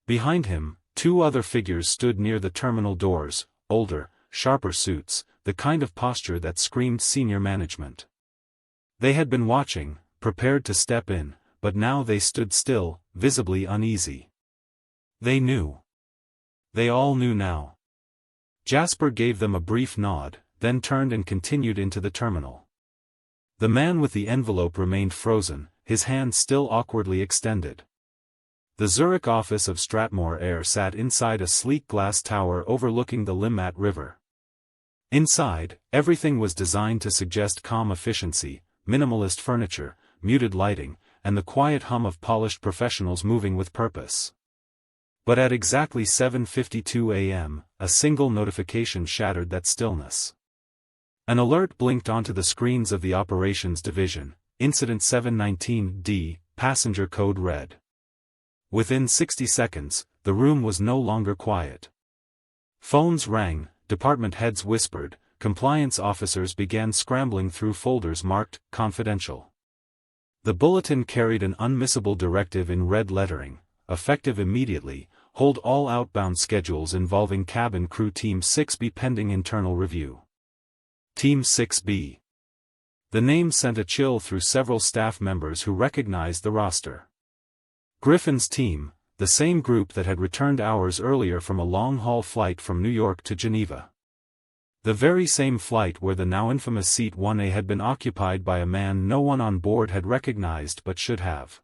Behind him, two other figures stood near the terminal doors, older, sharper suits, the kind of posture that screamed senior management. They had been watching, prepared to step in, but now they stood still, visibly uneasy. They knew. They all knew now. Jasper gave them a brief nod, then turned and continued into the terminal. The man with the envelope remained frozen, his hand still awkwardly extended. The Zurich office of Strathmore Air sat inside a sleek glass tower overlooking the Limmat River. Inside, everything was designed to suggest calm efficiency, minimalist furniture, muted lighting, and the quiet hum of polished professionals moving with purpose. But at exactly 7:52 a.m., a single notification shattered that stillness. An alert blinked onto the screens of the operations division, Incident 719D, passenger code red. Within 60 seconds, the room was no longer quiet. Phones rang, department heads whispered, compliance officers began scrambling through folders marked confidential. The bulletin carried an unmissable directive in red lettering, effective immediately: hold all outbound schedules involving cabin crew Team 6B pending internal review. Team 6B. The name sent a chill through several staff members who recognized the roster. Griffin's team, the same group that had returned hours earlier from a long-haul flight from New York to Geneva. The very same flight where the now infamous Seat 1A had been occupied by a man no one on board had recognized but should have.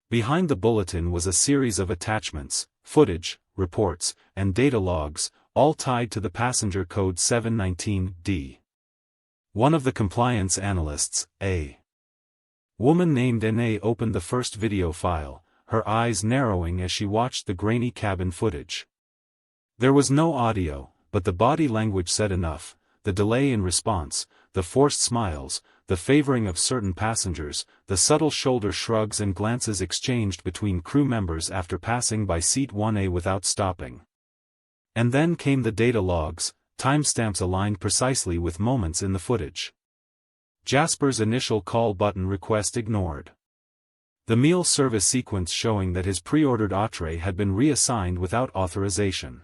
Behind the bulletin was a series of attachments, footage, reports, and data logs, all tied to the passenger code 719D. One of the compliance analysts, a woman named N.A., opened the first video file, her eyes narrowing as she watched the grainy cabin footage. There was no audio, but the body language said enough: the delay in response, the forced smiles, the favoring of certain passengers, the subtle shoulder shrugs and glances exchanged between crew members after passing by Seat 1A without stopping. And then came the data logs, timestamps aligned precisely with moments in the footage. Jasper's initial call button request ignored. The meal service sequence showing that his pre-ordered entree had been reassigned without authorization.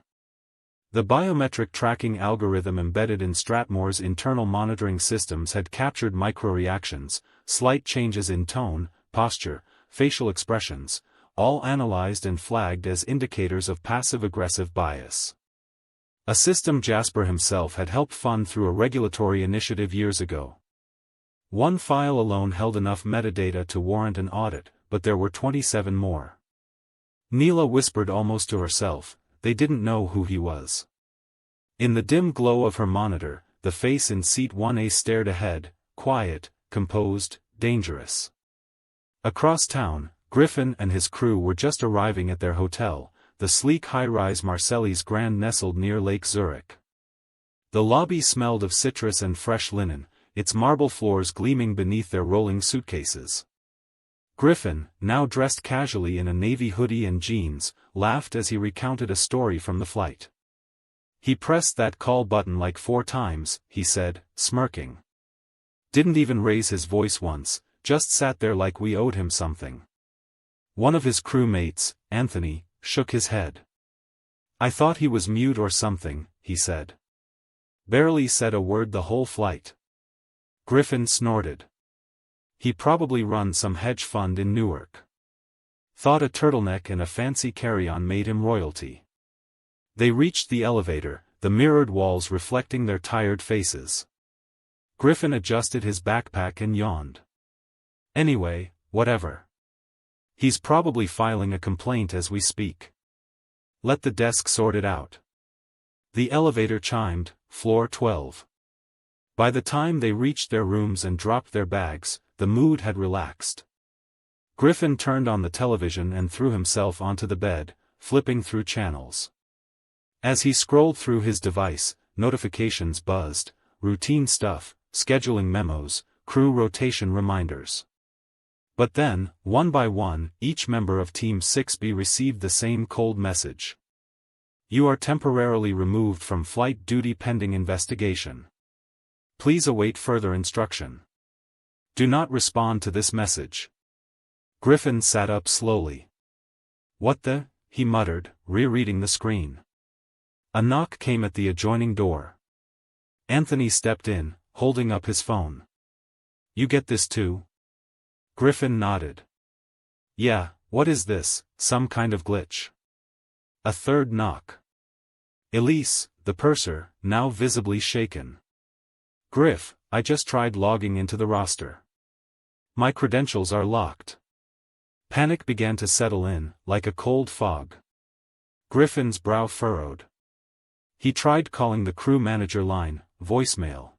The biometric tracking algorithm embedded in Strathmore's internal monitoring systems had captured micro-reactions, slight changes in tone, posture, facial expressions, all analyzed and flagged as indicators of passive-aggressive bias. A system Jasper himself had helped fund through a regulatory initiative years ago. One file alone held enough metadata to warrant an audit, but there were 27 more. Neela whispered almost to herself, they didn't know who he was. In the dim glow of her monitor, the face in seat 1A stared ahead, quiet, composed, dangerous. Across town, Griffin and his crew were just arriving at their hotel, the sleek high-rise Marcellus Grand nestled near Lake Zurich. The lobby smelled of citrus and fresh linen, its marble floors gleaming beneath their rolling suitcases. Griffin, now dressed casually in a navy hoodie and jeans, laughed as he recounted a story from the flight. He pressed that call button like 4 times, he said, smirking. Didn't even raise his voice once, just sat there like we owed him something. One of his crewmates, Anthony, shook his head. I thought he was mute or something, he said. Barely said a word the whole flight. Griffin snorted. He probably run some hedge fund in Newark. Thought a turtleneck and a fancy carry-on made him royalty. They reached the elevator, the mirrored walls reflecting their tired faces. Griffin adjusted his backpack and yawned. Anyway, whatever. He's probably filing a complaint as we speak. Let the desk sort it out. The elevator chimed, floor 12. By the time they reached their rooms and dropped their bags, the mood had relaxed. Griffin turned on the television and threw himself onto the bed, flipping through channels. As he scrolled through his device, notifications buzzed, routine stuff, scheduling memos, crew rotation reminders. But then, one by one, each member of Team 6B received the same cold message. You are temporarily removed from flight duty pending investigation. Please await further instruction. Do not respond to this message. Griffin sat up slowly. What the? He muttered, rereading the screen. A knock came at the adjoining door. Anthony stepped in, holding up his phone. You get this too? Griffin nodded. Yeah, what is this, some kind of glitch? A third knock. Elise, the purser, now visibly shaken. Griff, I just tried logging into the roster. My credentials are locked. Panic began to settle in, like a cold fog. Griffin's brow furrowed. He tried calling the crew manager line, voicemail.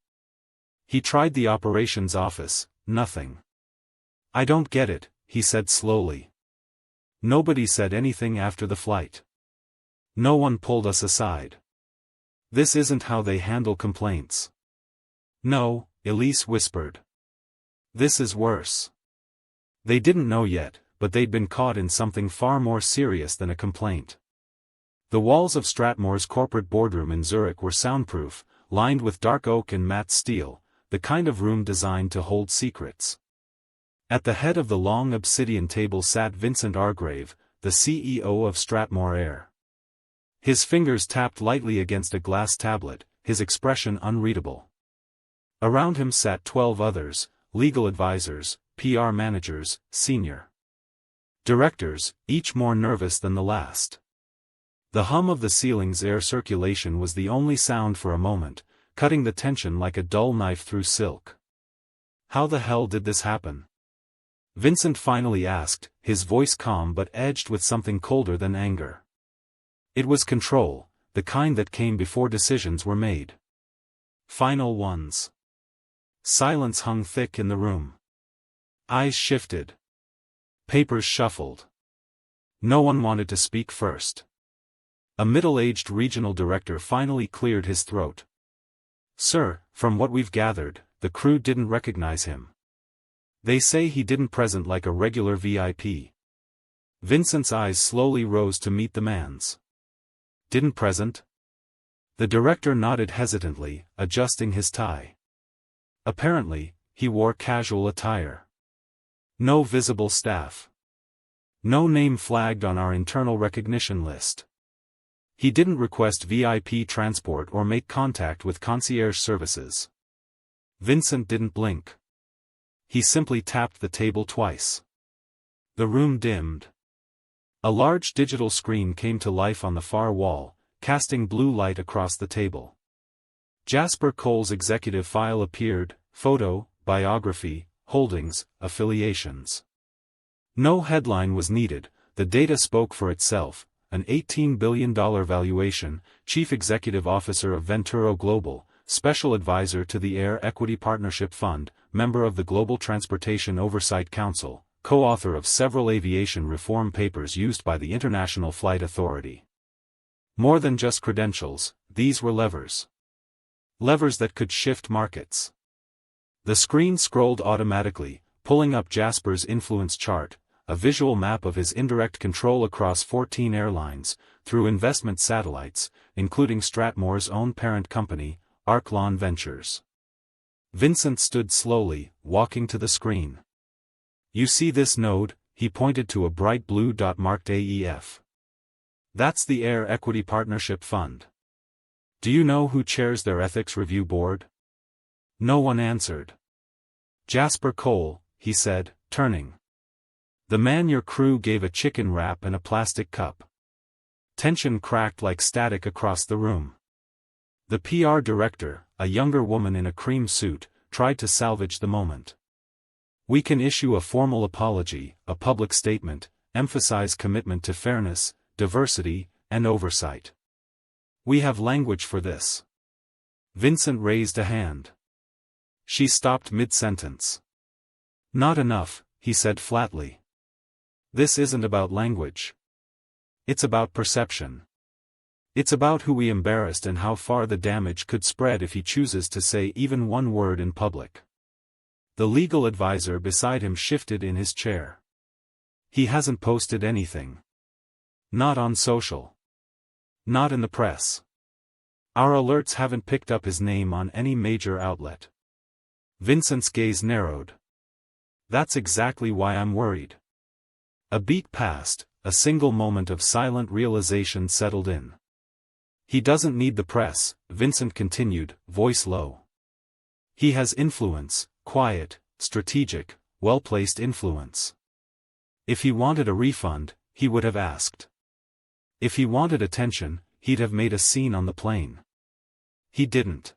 He tried the operations office, nothing. I don't get it, he said slowly. Nobody said anything after the flight. No one pulled us aside. This isn't how they handle complaints. No, Elise whispered. This is worse. They didn't know yet, but they'd been caught in something far more serious than a complaint. The walls of Stratmore's corporate boardroom in Zurich were soundproof, lined with dark oak and matte steel, the kind of room designed to hold secrets. At the head of the long obsidian table sat Vincent Argrave, the CEO of Stratmore Air. His fingers tapped lightly against a glass tablet, his expression unreadable. Around him sat 12 others, legal advisors, PR managers, senior directors, each more nervous than the last. The hum of the ceiling's air circulation was the only sound for a moment, cutting the tension like a dull knife through silk. How the hell did this happen? Vincent finally asked, his voice calm but edged with something colder than anger. It was control, the kind that came before decisions were made. Final ones. Silence hung thick in the room. Eyes shifted. Papers shuffled. No one wanted to speak first. A middle-aged regional director finally cleared his throat. Sir, from what we've gathered, the crew didn't recognize him. They say he didn't present like a regular VIP. Vincent's eyes slowly rose to meet the man's. Didn't present? The director nodded hesitantly, adjusting his tie. Apparently, he wore casual attire. No visible staff. No name flagged on our internal recognition list. He didn't request VIP transport or make contact with concierge services. Vincent didn't blink. He simply tapped the table twice. The room dimmed. A large digital screen came to life on the far wall, casting blue light across the table. Jasper Cole's executive file appeared: photo, biography, holdings, affiliations. No headline was needed, the data spoke for itself: an $18 billion valuation, Chief Executive Officer of Venturo Global, Special Advisor to the Air Equity Partnership Fund, member of the Global Transportation Oversight Council, co-author of several aviation reform papers used by the International Flight Authority. More than just credentials, these were levers. Levers that could shift markets. The screen scrolled automatically, pulling up Jasper's influence chart, a visual map of his indirect control across 14 airlines, through investment satellites, including Stratmore's own parent company, Arclon Ventures. Vincent stood slowly, walking to the screen. "You see this node?" He pointed to a bright blue dot marked AEF. "That's the Air Equity Partnership Fund. Do you know who chairs their ethics review board?" No one answered. "Jasper Cole," he said, turning. "The man your crew gave a chicken wrap and a plastic cup." Tension cracked like static across the room. The PR director, a younger woman in a cream suit, tried to salvage the moment. "We can issue a formal apology, a public statement, emphasize commitment to fairness, diversity, and oversight. We have language for this." Vincent raised a hand. She stopped mid-sentence. "Not enough," he said flatly. "This isn't about language. It's about perception. It's about who we embarrassed and how far the damage could spread if he chooses to say even one word in public." The legal advisor beside him shifted in his chair. "He hasn't posted anything. Not on social. Not in the press. Our alerts haven't picked up his name on any major outlet." Vincent's gaze narrowed. "That's exactly why I'm worried." A beat passed, a single moment of silent realization settled in. "He doesn't need the press," Vincent continued, voice low. "He has influence, quiet, strategic, well-placed influence. If he wanted a refund, he would have asked. If he wanted attention, he'd have made a scene on the plane. He didn't.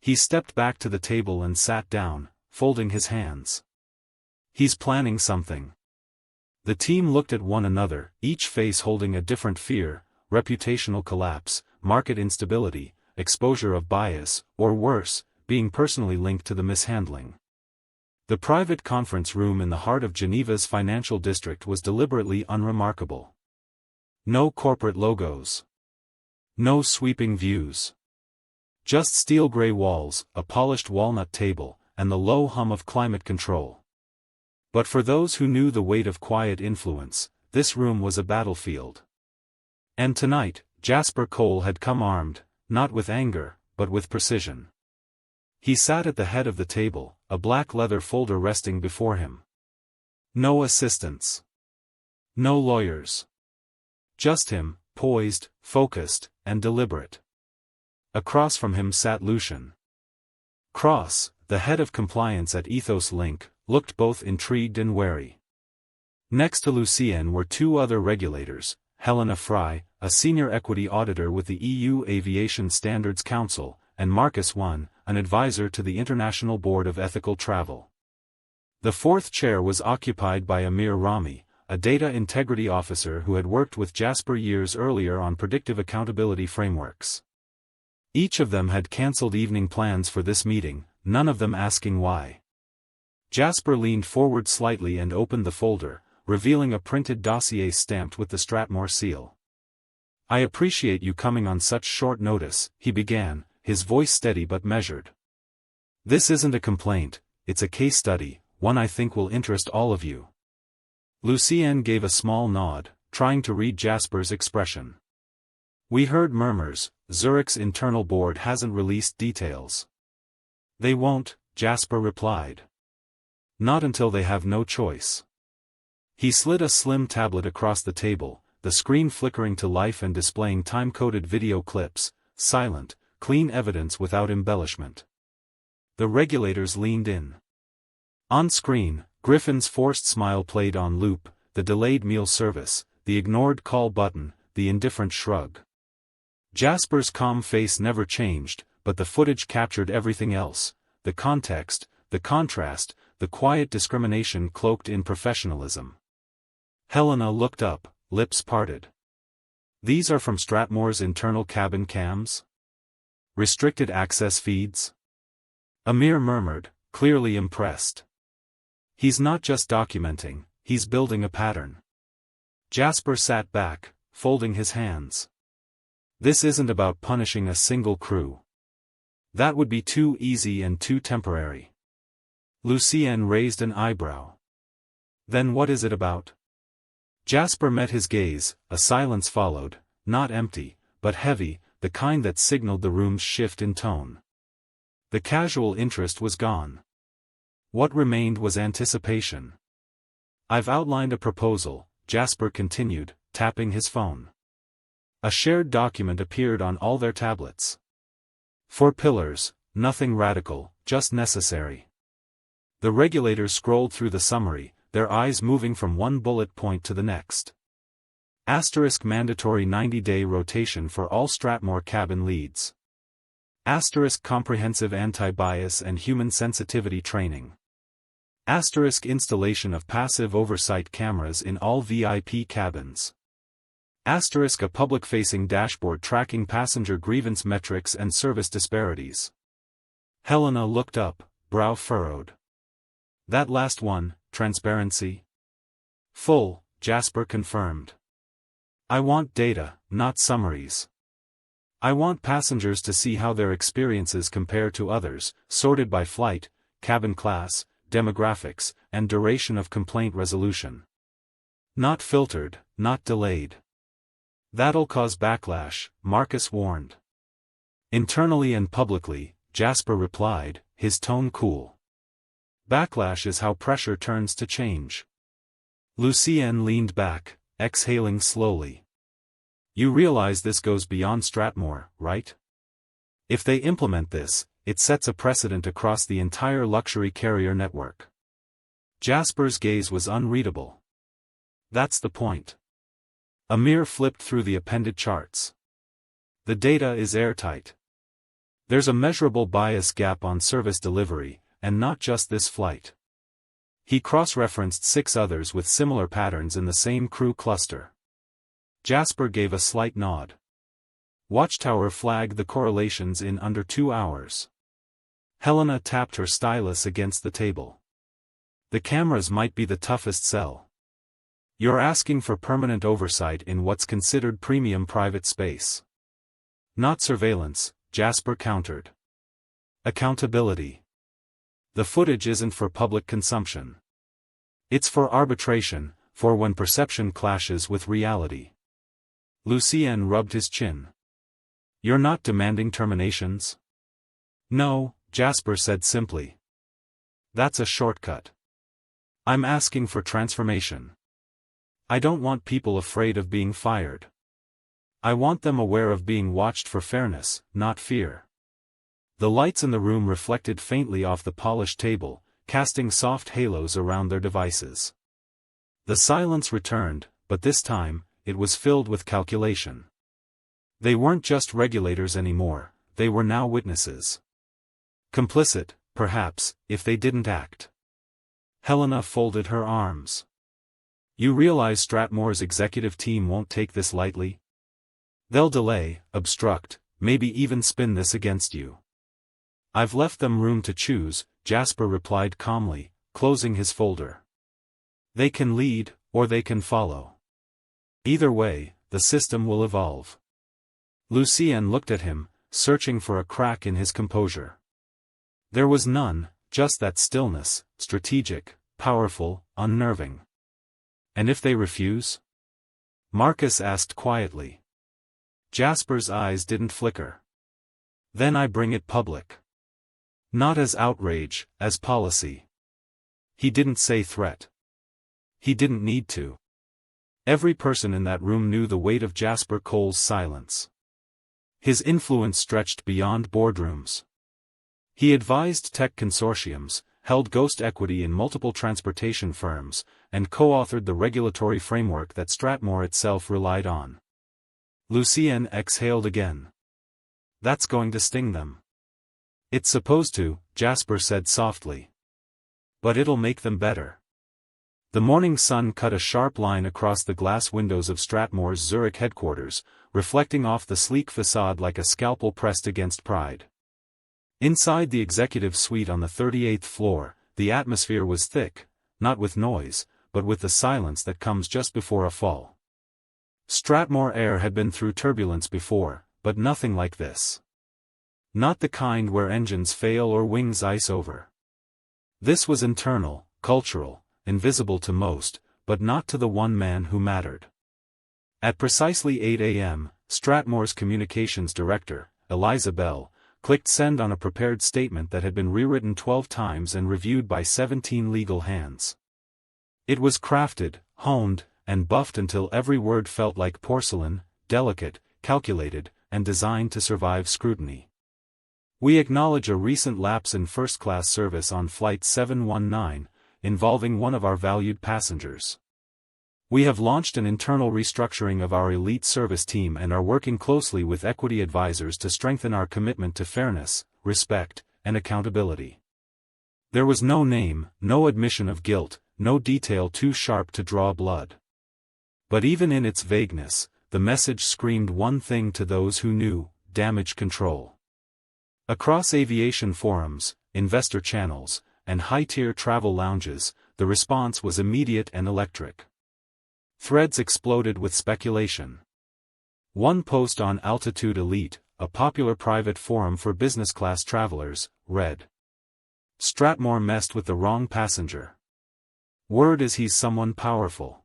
He stepped back to the table and sat down, folding his hands. He's planning something." The team looked at one another, each face holding a different fear: reputational collapse, market instability, exposure of bias, or worse, being personally linked to the mishandling. The private conference room in the heart of Geneva's financial district was deliberately unremarkable. No corporate logos. No sweeping views. Just steel-gray walls, a polished walnut table, and the low hum of climate control. But for those who knew the weight of quiet influence, this room was a battlefield. And tonight, Jasper Cole had come armed, not with anger, but with precision. He sat at the head of the table, a black leather folder resting before him. No assistants. No lawyers. Just him, poised, focused, and deliberate. Across from him sat Lucian Cross, the head of compliance at Ethos Link, looked both intrigued and wary. Next to Lucien were two other regulators: Helena Fry, a senior equity auditor with the EU Aviation Standards Council, and Marcus One, an advisor to the International Board of Ethical Travel. The fourth chair was occupied by Amir Rami, a data integrity officer who had worked with Jasper years earlier on predictive accountability frameworks. Each of them had cancelled evening plans for this meeting, none of them asking why. Jasper leaned forward slightly and opened the folder, revealing a printed dossier stamped with the Stratmore seal. "I appreciate you coming on such short notice," he began, his voice steady but measured. "This isn't a complaint, it's a case study, one I think will interest all of you." Lucien gave a small nod, trying to read Jasper's expression. "We heard murmurs, Zurich's internal board hasn't released details." "They won't," Jasper replied. "Not until they have no choice." He slid a slim tablet across the table, the screen flickering to life and displaying time-coded video clips, silent, clean evidence without embellishment. The regulators leaned in. On screen, Griffin's forced smile played on loop, the delayed meal service, the ignored call button, the indifferent shrug. Jasper's calm face never changed, but the footage captured everything else: the context, the contrast, the quiet discrimination cloaked in professionalism. Helena looked up, lips parted. These are from Stratmore's internal cabin cams? Restricted access feeds? Amir murmured, clearly impressed. He's not just documenting, he's building a pattern. Jasper sat back, folding his hands. This isn't about punishing a single crew. That would be too easy and too temporary. Lucien raised an eyebrow. Then what is it about? Jasper met his gaze, a silence followed, not empty, but heavy, the kind that signaled the room's shift in tone. The casual interest was gone. What remained was anticipation. I've outlined a proposal, Jasper continued, tapping his phone. A shared document appeared on all their tablets. 4 pillars, nothing radical, just necessary. The regulators scrolled through the summary, their eyes moving from one bullet point to the next. Asterisk mandatory 90-day rotation for all Stratmore cabin leads. Asterisk comprehensive anti-bias and human sensitivity training. Asterisk installation of passive oversight cameras in all VIP cabins. Asterisk a public-facing dashboard tracking passenger grievance metrics and service disparities. Helena looked up, brow furrowed. That last one, transparency? Full, Jasper confirmed. I want data, not summaries. I want passengers to see how their experiences compare to others, sorted by flight, cabin class, demographics, and duration of complaint resolution. Not filtered, not delayed. That'll cause backlash, Marcus warned. Internally and publicly, Jasper replied, his tone cool. Backlash is how pressure turns to change. Lucien leaned back, exhaling slowly. You realize this goes beyond Stratmore, right? If they implement this, it sets a precedent across the entire luxury carrier network. Jasper's gaze was unreadable. That's the point. Amir flipped through the appended charts. The data is airtight. There's a measurable bias gap on service delivery, and not just this flight. He cross-referenced 6 others with similar patterns in the same crew cluster. Jasper gave a slight nod. Watchtower flagged the correlations in under 2 hours. Helena tapped her stylus against the table. The cameras might be the toughest sell. You're asking for permanent oversight in what's considered premium private space. Not surveillance, Jasper countered. Accountability. The footage isn't for public consumption. It's for arbitration, for when perception clashes with reality. Lucien rubbed his chin. You're not demanding terminations? No, Jasper said simply. That's a shortcut. I'm asking for transformation. I don't want people afraid of being fired. I want them aware of being watched for fairness, not fear. The lights in the room reflected faintly off the polished table, casting soft halos around their devices. The silence returned, but this time, it was filled with calculation. They weren't just regulators anymore, they were now witnesses. Complicit, perhaps, if they didn't act. Helena folded her arms. You realize Stratmore's executive team won't take this lightly? They'll delay, obstruct, maybe even spin this against you. I've left them room to choose, Jasper replied calmly, closing his folder. They can lead, or they can follow. Either way, the system will evolve. Lucien looked at him, searching for a crack in his composure. There was none, just that stillness, strategic, powerful, unnerving. And if they refuse? Marcus asked quietly. Jasper's eyes didn't flicker. Then I bring it public. Not as outrage, as policy. He didn't say threat. He didn't need to. Every person in that room knew the weight of Jasper Cole's silence. His influence stretched beyond boardrooms. He advised tech consortiums, held Ghost equity in multiple transportation firms, and co-authored the regulatory framework that Strathmore itself relied on. Lucien exhaled again. That's going to sting them. It's supposed to, Jasper said softly. But it'll make them better. The morning sun cut a sharp line across the glass windows of Strathmore's Zurich headquarters, reflecting off the sleek facade like a scalpel pressed against pride. Inside the executive suite on the 38th floor, the atmosphere was thick, not with noise, but with the silence that comes just before a fall. Strathmore Air had been through turbulence before, but nothing like this. Not the kind where engines fail or wings ice over. This was internal, cultural, invisible to most, but not to the one man who mattered. At precisely 8 a.m., Strathmore's communications director, Eliza Bell, clicked send on a prepared statement that had been rewritten 12 times and reviewed by 17 legal hands. It was crafted, honed, and buffed until every word felt like porcelain, delicate, calculated, and designed to survive scrutiny. We acknowledge a recent lapse in first-class service on Flight 719, involving one of our valued passengers. We have launched an internal restructuring of our elite service team and are working closely with equity advisors to strengthen our commitment to fairness, respect, and accountability. There was no name, no admission of guilt, no detail too sharp to draw blood. But even in its vagueness, the message screamed one thing to those who knew: damage control. Across aviation forums, investor channels, and high-tier travel lounges, the response was immediate and electric. Threads exploded with speculation. One post on Altitude Elite, a popular private forum for business-class travelers, read: Strathmore messed with the wrong passenger. Word is he's someone powerful.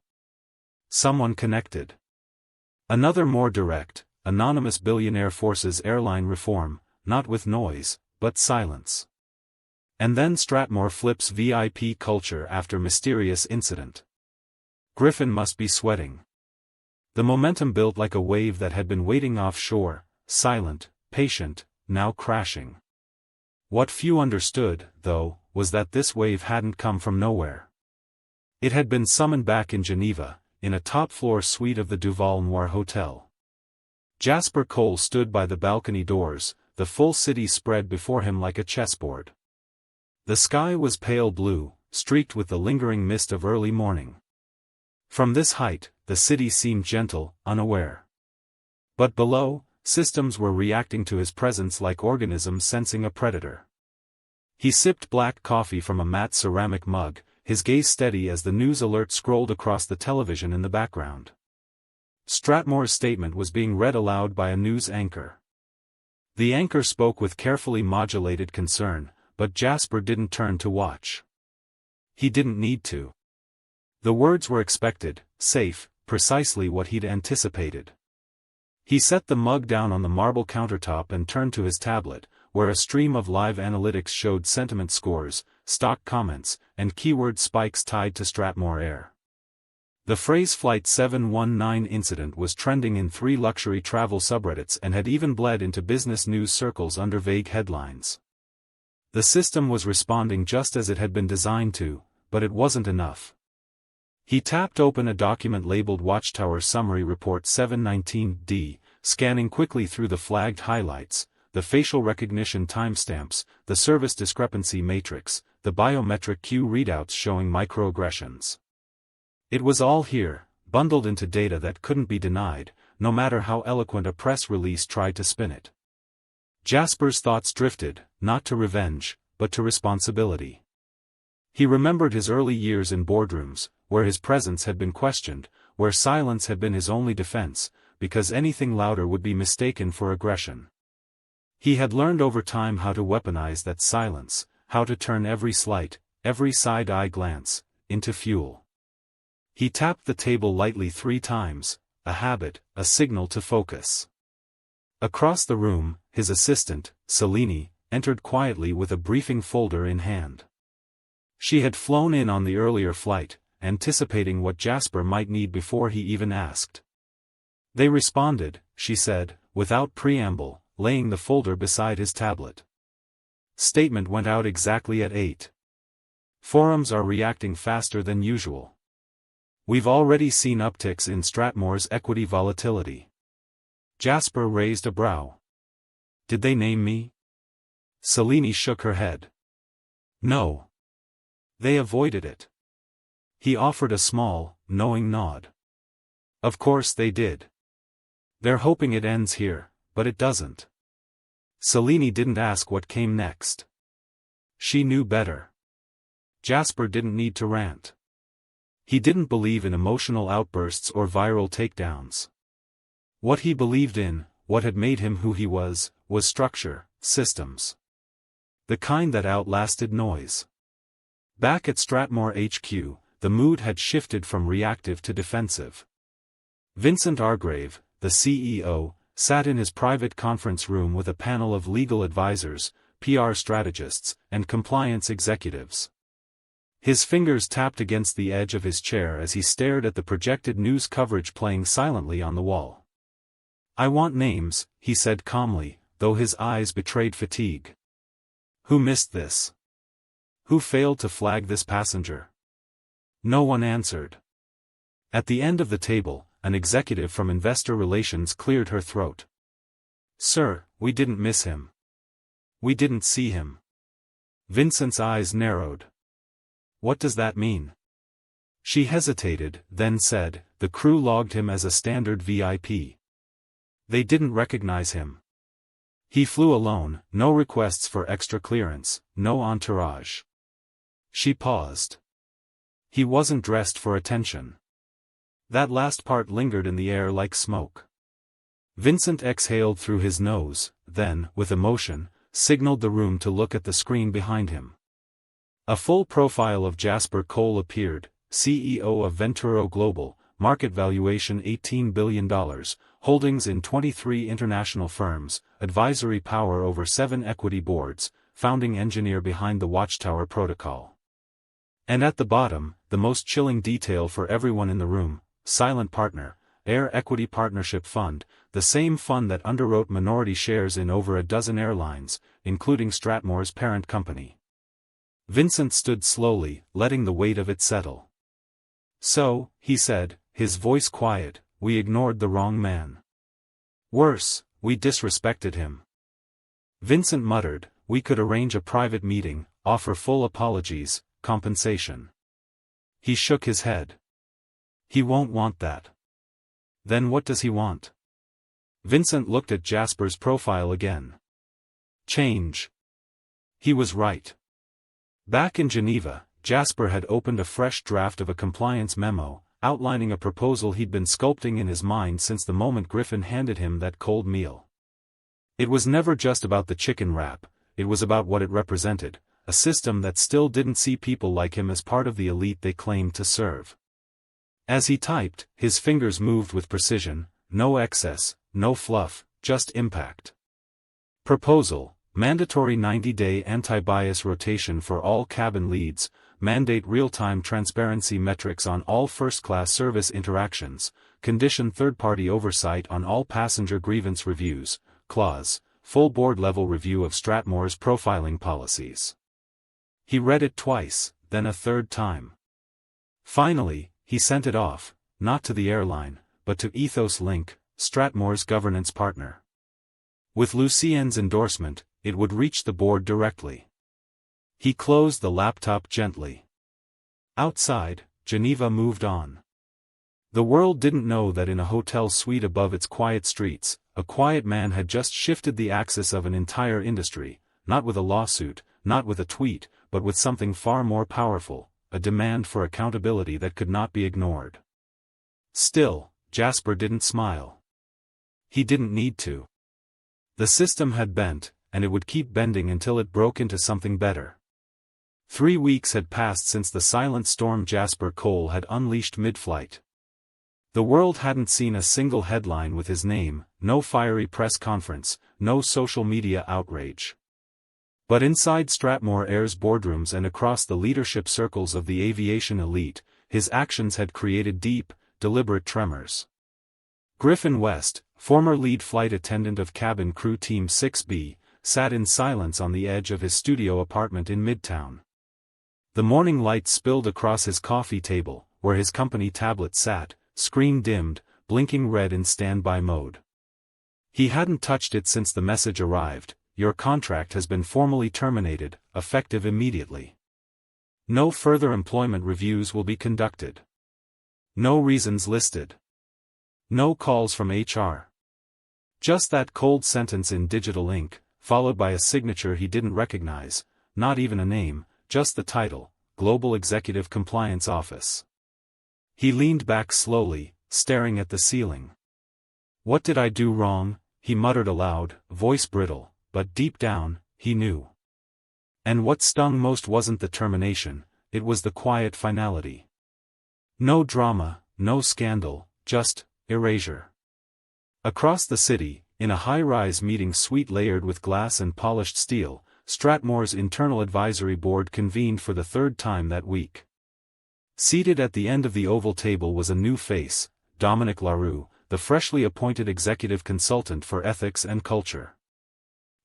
Someone connected. Another more direct, anonymous billionaire forces airline reform, not with noise, but silence. And then Strathmore flips VIP culture after mysterious incident. Griffin must be sweating. The momentum built like a wave that had been waiting offshore, silent, patient, now crashing. What few understood, though, was that this wave hadn't come from nowhere. It had been summoned back in Geneva, in a top-floor suite of the Duval Noir Hotel. Jasper Cole stood by the balcony doors, the full city spread before him like a chessboard. The sky was pale blue, streaked with the lingering mist of early morning. From this height, the city seemed gentle, unaware. But below, systems were reacting to his presence like organisms sensing a predator. He sipped black coffee from a matte ceramic mug, his gaze steady as the news alert scrolled across the television in the background. Strathmore's statement was being read aloud by a news anchor. The anchor spoke with carefully modulated concern, but Jasper didn't turn to watch. He didn't need to. The words were expected, safe, precisely what he'd anticipated. He set the mug down on the marble countertop and turned to his tablet, where a stream of live analytics showed sentiment scores, stock comments, and keyword spikes tied to Strathmore Air. The phrase Flight 719 incident was trending in 3 luxury travel subreddits and had even bled into business news circles under vague headlines. The system was responding just as it had been designed to, but it wasn't enough. He tapped open a document labeled Watchtower Summary Report 719D, scanning quickly through the flagged highlights, the facial recognition timestamps, the service discrepancy matrix, the biometric queue readouts showing microaggressions. It was all here, bundled into data that couldn't be denied, no matter how eloquent a press release tried to spin it. Jasper's thoughts drifted, not to revenge, but to responsibility. He remembered his early years in boardrooms, where his presence had been questioned, where silence had been his only defense, because anything louder would be mistaken for aggression. He had learned over time how to weaponize that silence, how to turn every slight, every side-eye glance, into fuel. He tapped the table lightly 3 times, a habit, a signal to focus. Across the room, his assistant, Selene, entered quietly with a briefing folder in hand. She had flown in on the earlier flight, anticipating what Jasper might need before he even asked. They responded, she said, without preamble, laying the folder beside his tablet. Statement went out exactly at 8. Forums are reacting faster than usual. We've already seen upticks in Stratmore's equity volatility. Jasper raised a brow. Did they name me? Selene shook her head. No. They avoided it. He offered a small, knowing nod. Of course they did. They're hoping it ends here, but it doesn't. Selene didn't ask what came next. She knew better. Jasper didn't need to rant. He didn't believe in emotional outbursts or viral takedowns. What he believed in, what had made him who he was structure, systems. The kind that outlasted noise. Back at Stratmore HQ, the mood had shifted from reactive to defensive. Vincent Argrave, the CEO, sat in his private conference room with a panel of legal advisors, PR strategists, and compliance executives. His fingers tapped against the edge of his chair as he stared at the projected news coverage playing silently on the wall. "I want names," he said calmly, though his eyes betrayed fatigue. "Who missed this? Who failed to flag this passenger?" No one answered. At the end of the table, an executive from investor relations cleared her throat. "Sir, we didn't miss him. We didn't see him." Vincent's eyes narrowed. "What does that mean?" She hesitated, then said, "The crew logged him as a standard VIP. They didn't recognize him. He flew alone, no requests for extra clearance, no entourage." She paused. "He wasn't dressed for attention." That last part lingered in the air like smoke. Vincent exhaled through his nose, then, with emotion, signaled the room to look at the screen behind him. A full profile of Jasper Cole appeared, CEO of Venturo Global, market valuation $18 billion, holdings in 23 international firms, advisory power over 7 equity boards, founding engineer behind the Watchtower Protocol. And at the bottom, the most chilling detail for everyone in the room, silent partner, Air Equity Partnership Fund, the same fund that underwrote minority shares in over a dozen airlines, including Stratmore's parent company. Vincent stood slowly, letting the weight of it settle. "So," he said, his voice quiet, "we ignored the wrong man. Worse, we disrespected him." Vincent muttered, "We could arrange a private meeting, offer full apologies, compensation." He shook his head. "He won't want that." "Then what does he want?" Vincent looked at Jasper's profile again. "Change." He was right. Back in Geneva, Jasper had opened a fresh draft of a compliance memo, outlining a proposal he'd been sculpting in his mind since the moment Griffin handed him that cold meal. It was never just about the chicken wrap, it was about what it represented, a system that still didn't see people like him as part of the elite they claimed to serve. As he typed, his fingers moved with precision, no excess, no fluff, just impact. Proposal: mandatory 90-day anti-bias rotation for all cabin leads, mandate real-time transparency metrics on all first-class service interactions, condition third-party oversight on all passenger grievance reviews, clause, full board-level review of Stratmore's profiling policies. He read it twice, then a third time. Finally, he sent it off, not to the airline, but to Ethos Link, Stratmore's governance partner. With Lucien's endorsement, it would reach the board directly. He closed the laptop gently. Outside, Geneva moved on. The world didn't know that in a hotel suite above its quiet streets, a quiet man had just shifted the axis of an entire industry, not with a lawsuit, not with a tweet, but with something far more powerful, a demand for accountability that could not be ignored. Still, Jasper didn't smile. He didn't need to. The system had bent, and it would keep bending until it broke into something better. 3 weeks had passed since the silent storm Jasper Cole had unleashed mid-flight. The world hadn't seen a single headline with his name, no fiery press conference, no social media outrage. But inside Stratmore Air's boardrooms and across the leadership circles of the aviation elite, his actions had created deep, deliberate tremors. Griffin West, former lead flight attendant of cabin crew Team 6B, sat in silence on the edge of his studio apartment in Midtown. The morning light spilled across his coffee table, where his company tablet sat, screen dimmed, blinking red in standby mode. He hadn't touched it since the message arrived: "Your contract has been formally terminated, effective immediately. No further employment reviews will be conducted. No reasons listed. No calls from HR." Just that cold sentence in digital ink, followed by a signature he didn't recognize, not even a name, just the title, Global Executive Compliance Office. He leaned back slowly, staring at the ceiling. "What did I do wrong?" he muttered aloud, voice brittle, but deep down, he knew. And what stung most wasn't the termination, it was the quiet finality. No drama, no scandal, just erasure. Across the city, in a high-rise meeting suite layered with glass and polished steel, Strathmore's internal advisory board convened for the third time that week. Seated at the end of the oval table was a new face, Dominic LaRue, the freshly appointed executive consultant for ethics and culture.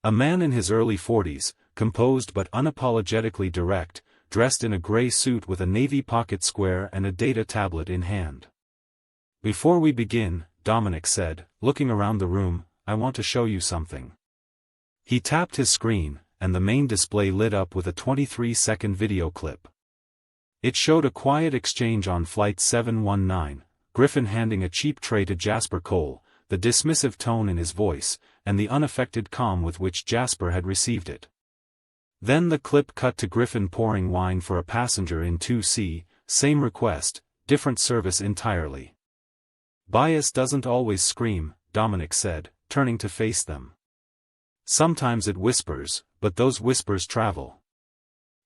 A man in his early 40s, composed but unapologetically direct, dressed in a gray suit with a navy pocket square and a data tablet in hand. "Before we begin," Dominic said, looking around the room, "I want to show you something." He tapped his screen, and the main display lit up with a 23-second video clip. It showed a quiet exchange on Flight 719, Griffin handing a cheap tray to Jasper Cole, the dismissive tone in his voice, and the unaffected calm with which Jasper had received it. Then the clip cut to Griffin pouring wine for a passenger in 2C, same request, different service entirely. "Bias doesn't always scream," Dominic said, turning to face them. "Sometimes it whispers, but those whispers travel."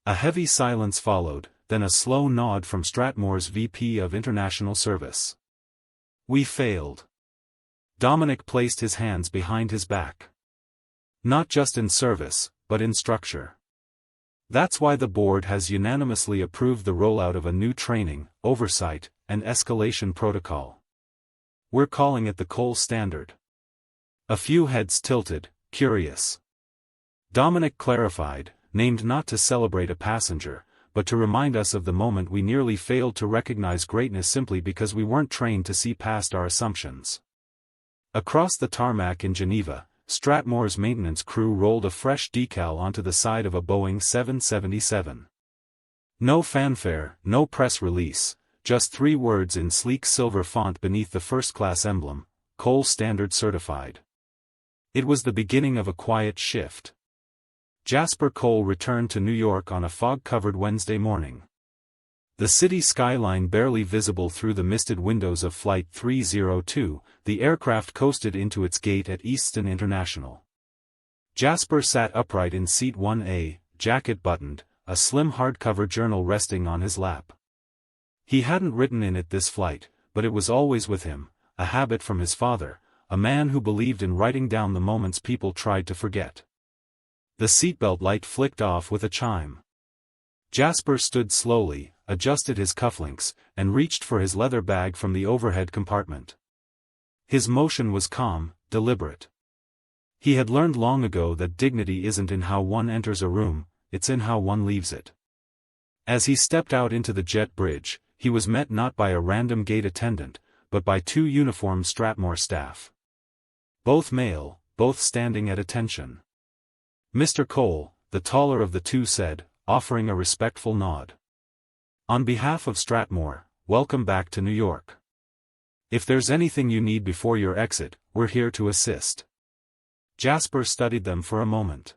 A heavy silence followed, then a slow nod from Strathmore's VP of International Service. "We failed." Dominic placed his hands behind his back. "Not just in service, but in structure. That's why the board has unanimously approved the rollout of a new training, oversight, and escalation protocol. We're calling it the Cole Standard." A few heads tilted, curious. Dominic clarified, "Named not to celebrate a passenger, but to remind us of the moment we nearly failed to recognize greatness simply because we weren't trained to see past our assumptions." Across the tarmac in Geneva, Strathmore's maintenance crew rolled a fresh decal onto the side of a Boeing 777. No fanfare, no press release, just 3 words in sleek silver font beneath the first-class emblem: Cole Standard Certified. It was the beginning of a quiet shift. Jasper Cole returned to New York on a fog-covered Wednesday morning. The city skyline barely visible through the misted windows of Flight 302, the aircraft coasted into its gate at Easton International. Jasper sat upright in seat 1A, jacket buttoned, a slim hardcover journal resting on his lap. He hadn't written in it this flight, but it was always with him, a habit from his father, a man who believed in writing down the moments people tried to forget. The seatbelt light flicked off with a chime. Jasper stood slowly, adjusted his cufflinks, and reached for his leather bag from the overhead compartment. His motion was calm, deliberate. He had learned long ago that dignity isn't in how one enters a room, it's in how one leaves it. As he stepped out into the jet bridge, he was met not by a random gate attendant, but by 2 uniformed Strathmore staff. Both male, both standing at attention. "Mr. Cole," the taller of the two said, offering a respectful nod. "On behalf of Strathmore, welcome back to New York. If there's anything you need before your exit, we're here to assist." Jasper studied them for a moment.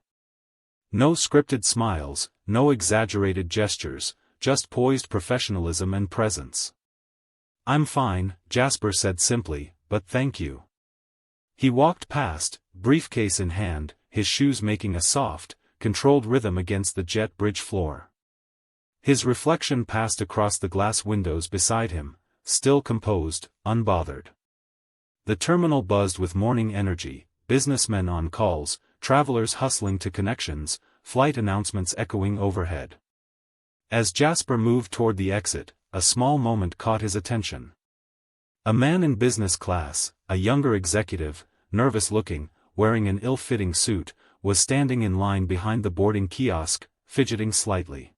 No scripted smiles, no exaggerated gestures, just poised professionalism and presence. "I'm fine," Jasper said simply, "but thank you." He walked past, briefcase in hand, his shoes making a soft, controlled rhythm against the jet bridge floor. His reflection passed across the glass windows beside him, still composed, unbothered. The terminal buzzed with morning energy, businessmen on calls, travelers hustling to connections, flight announcements echoing overhead. As Jasper moved toward the exit, a small moment caught his attention. A man in business class, a younger executive, nervous-looking, wearing an ill-fitting suit, was standing in line behind the boarding kiosk, fidgeting slightly.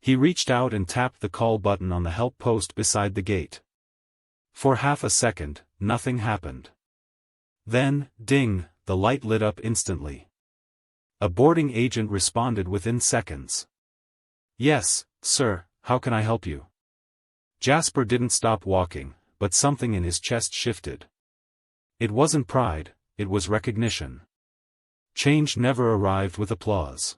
He reached out and tapped the call button on the help post beside the gate. For half a second, nothing happened. Then, ding, the light lit up instantly. A boarding agent responded within seconds. "Yes, sir, how can I help you?" Jasper didn't stop walking, but something in his chest shifted. It wasn't pride, it was recognition. Change never arrived with applause.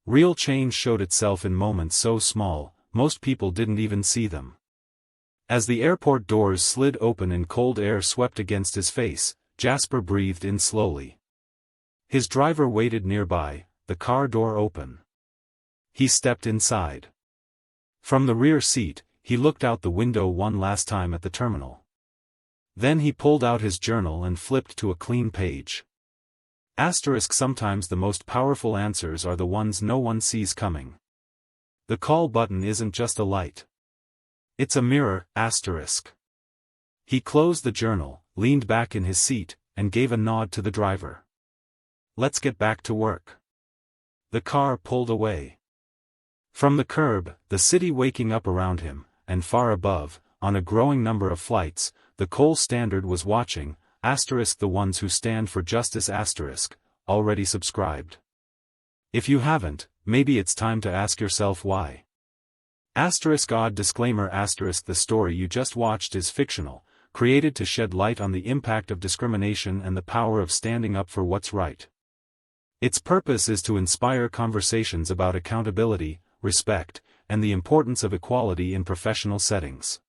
Real change showed itself in moments so small, most people didn't even see them. As the airport doors slid open and cold air swept against his face, Jasper breathed in slowly. His driver waited nearby, the car door open. He stepped inside. From the rear seat, he looked out the window one last time at the terminal. Then he pulled out his journal and flipped to a clean page. Sometimes the most powerful answers are the ones no one sees coming. The call button isn't just a light. It's a mirror. He closed the journal, leaned back in his seat, and gave a nod to the driver. "Let's get back to work." The car pulled away. From the curb, the city waking up around him, and far above, on a growing number of flights, the Cole Standard was watching, the ones who stand for justice already subscribed. If you haven't, maybe it's time to ask yourself why. Odd disclaimer the story you just watched is fictional, created to shed light on the impact of discrimination and the power of standing up for what's right. Its purpose is to inspire conversations about accountability, respect, and the importance of equality in professional settings.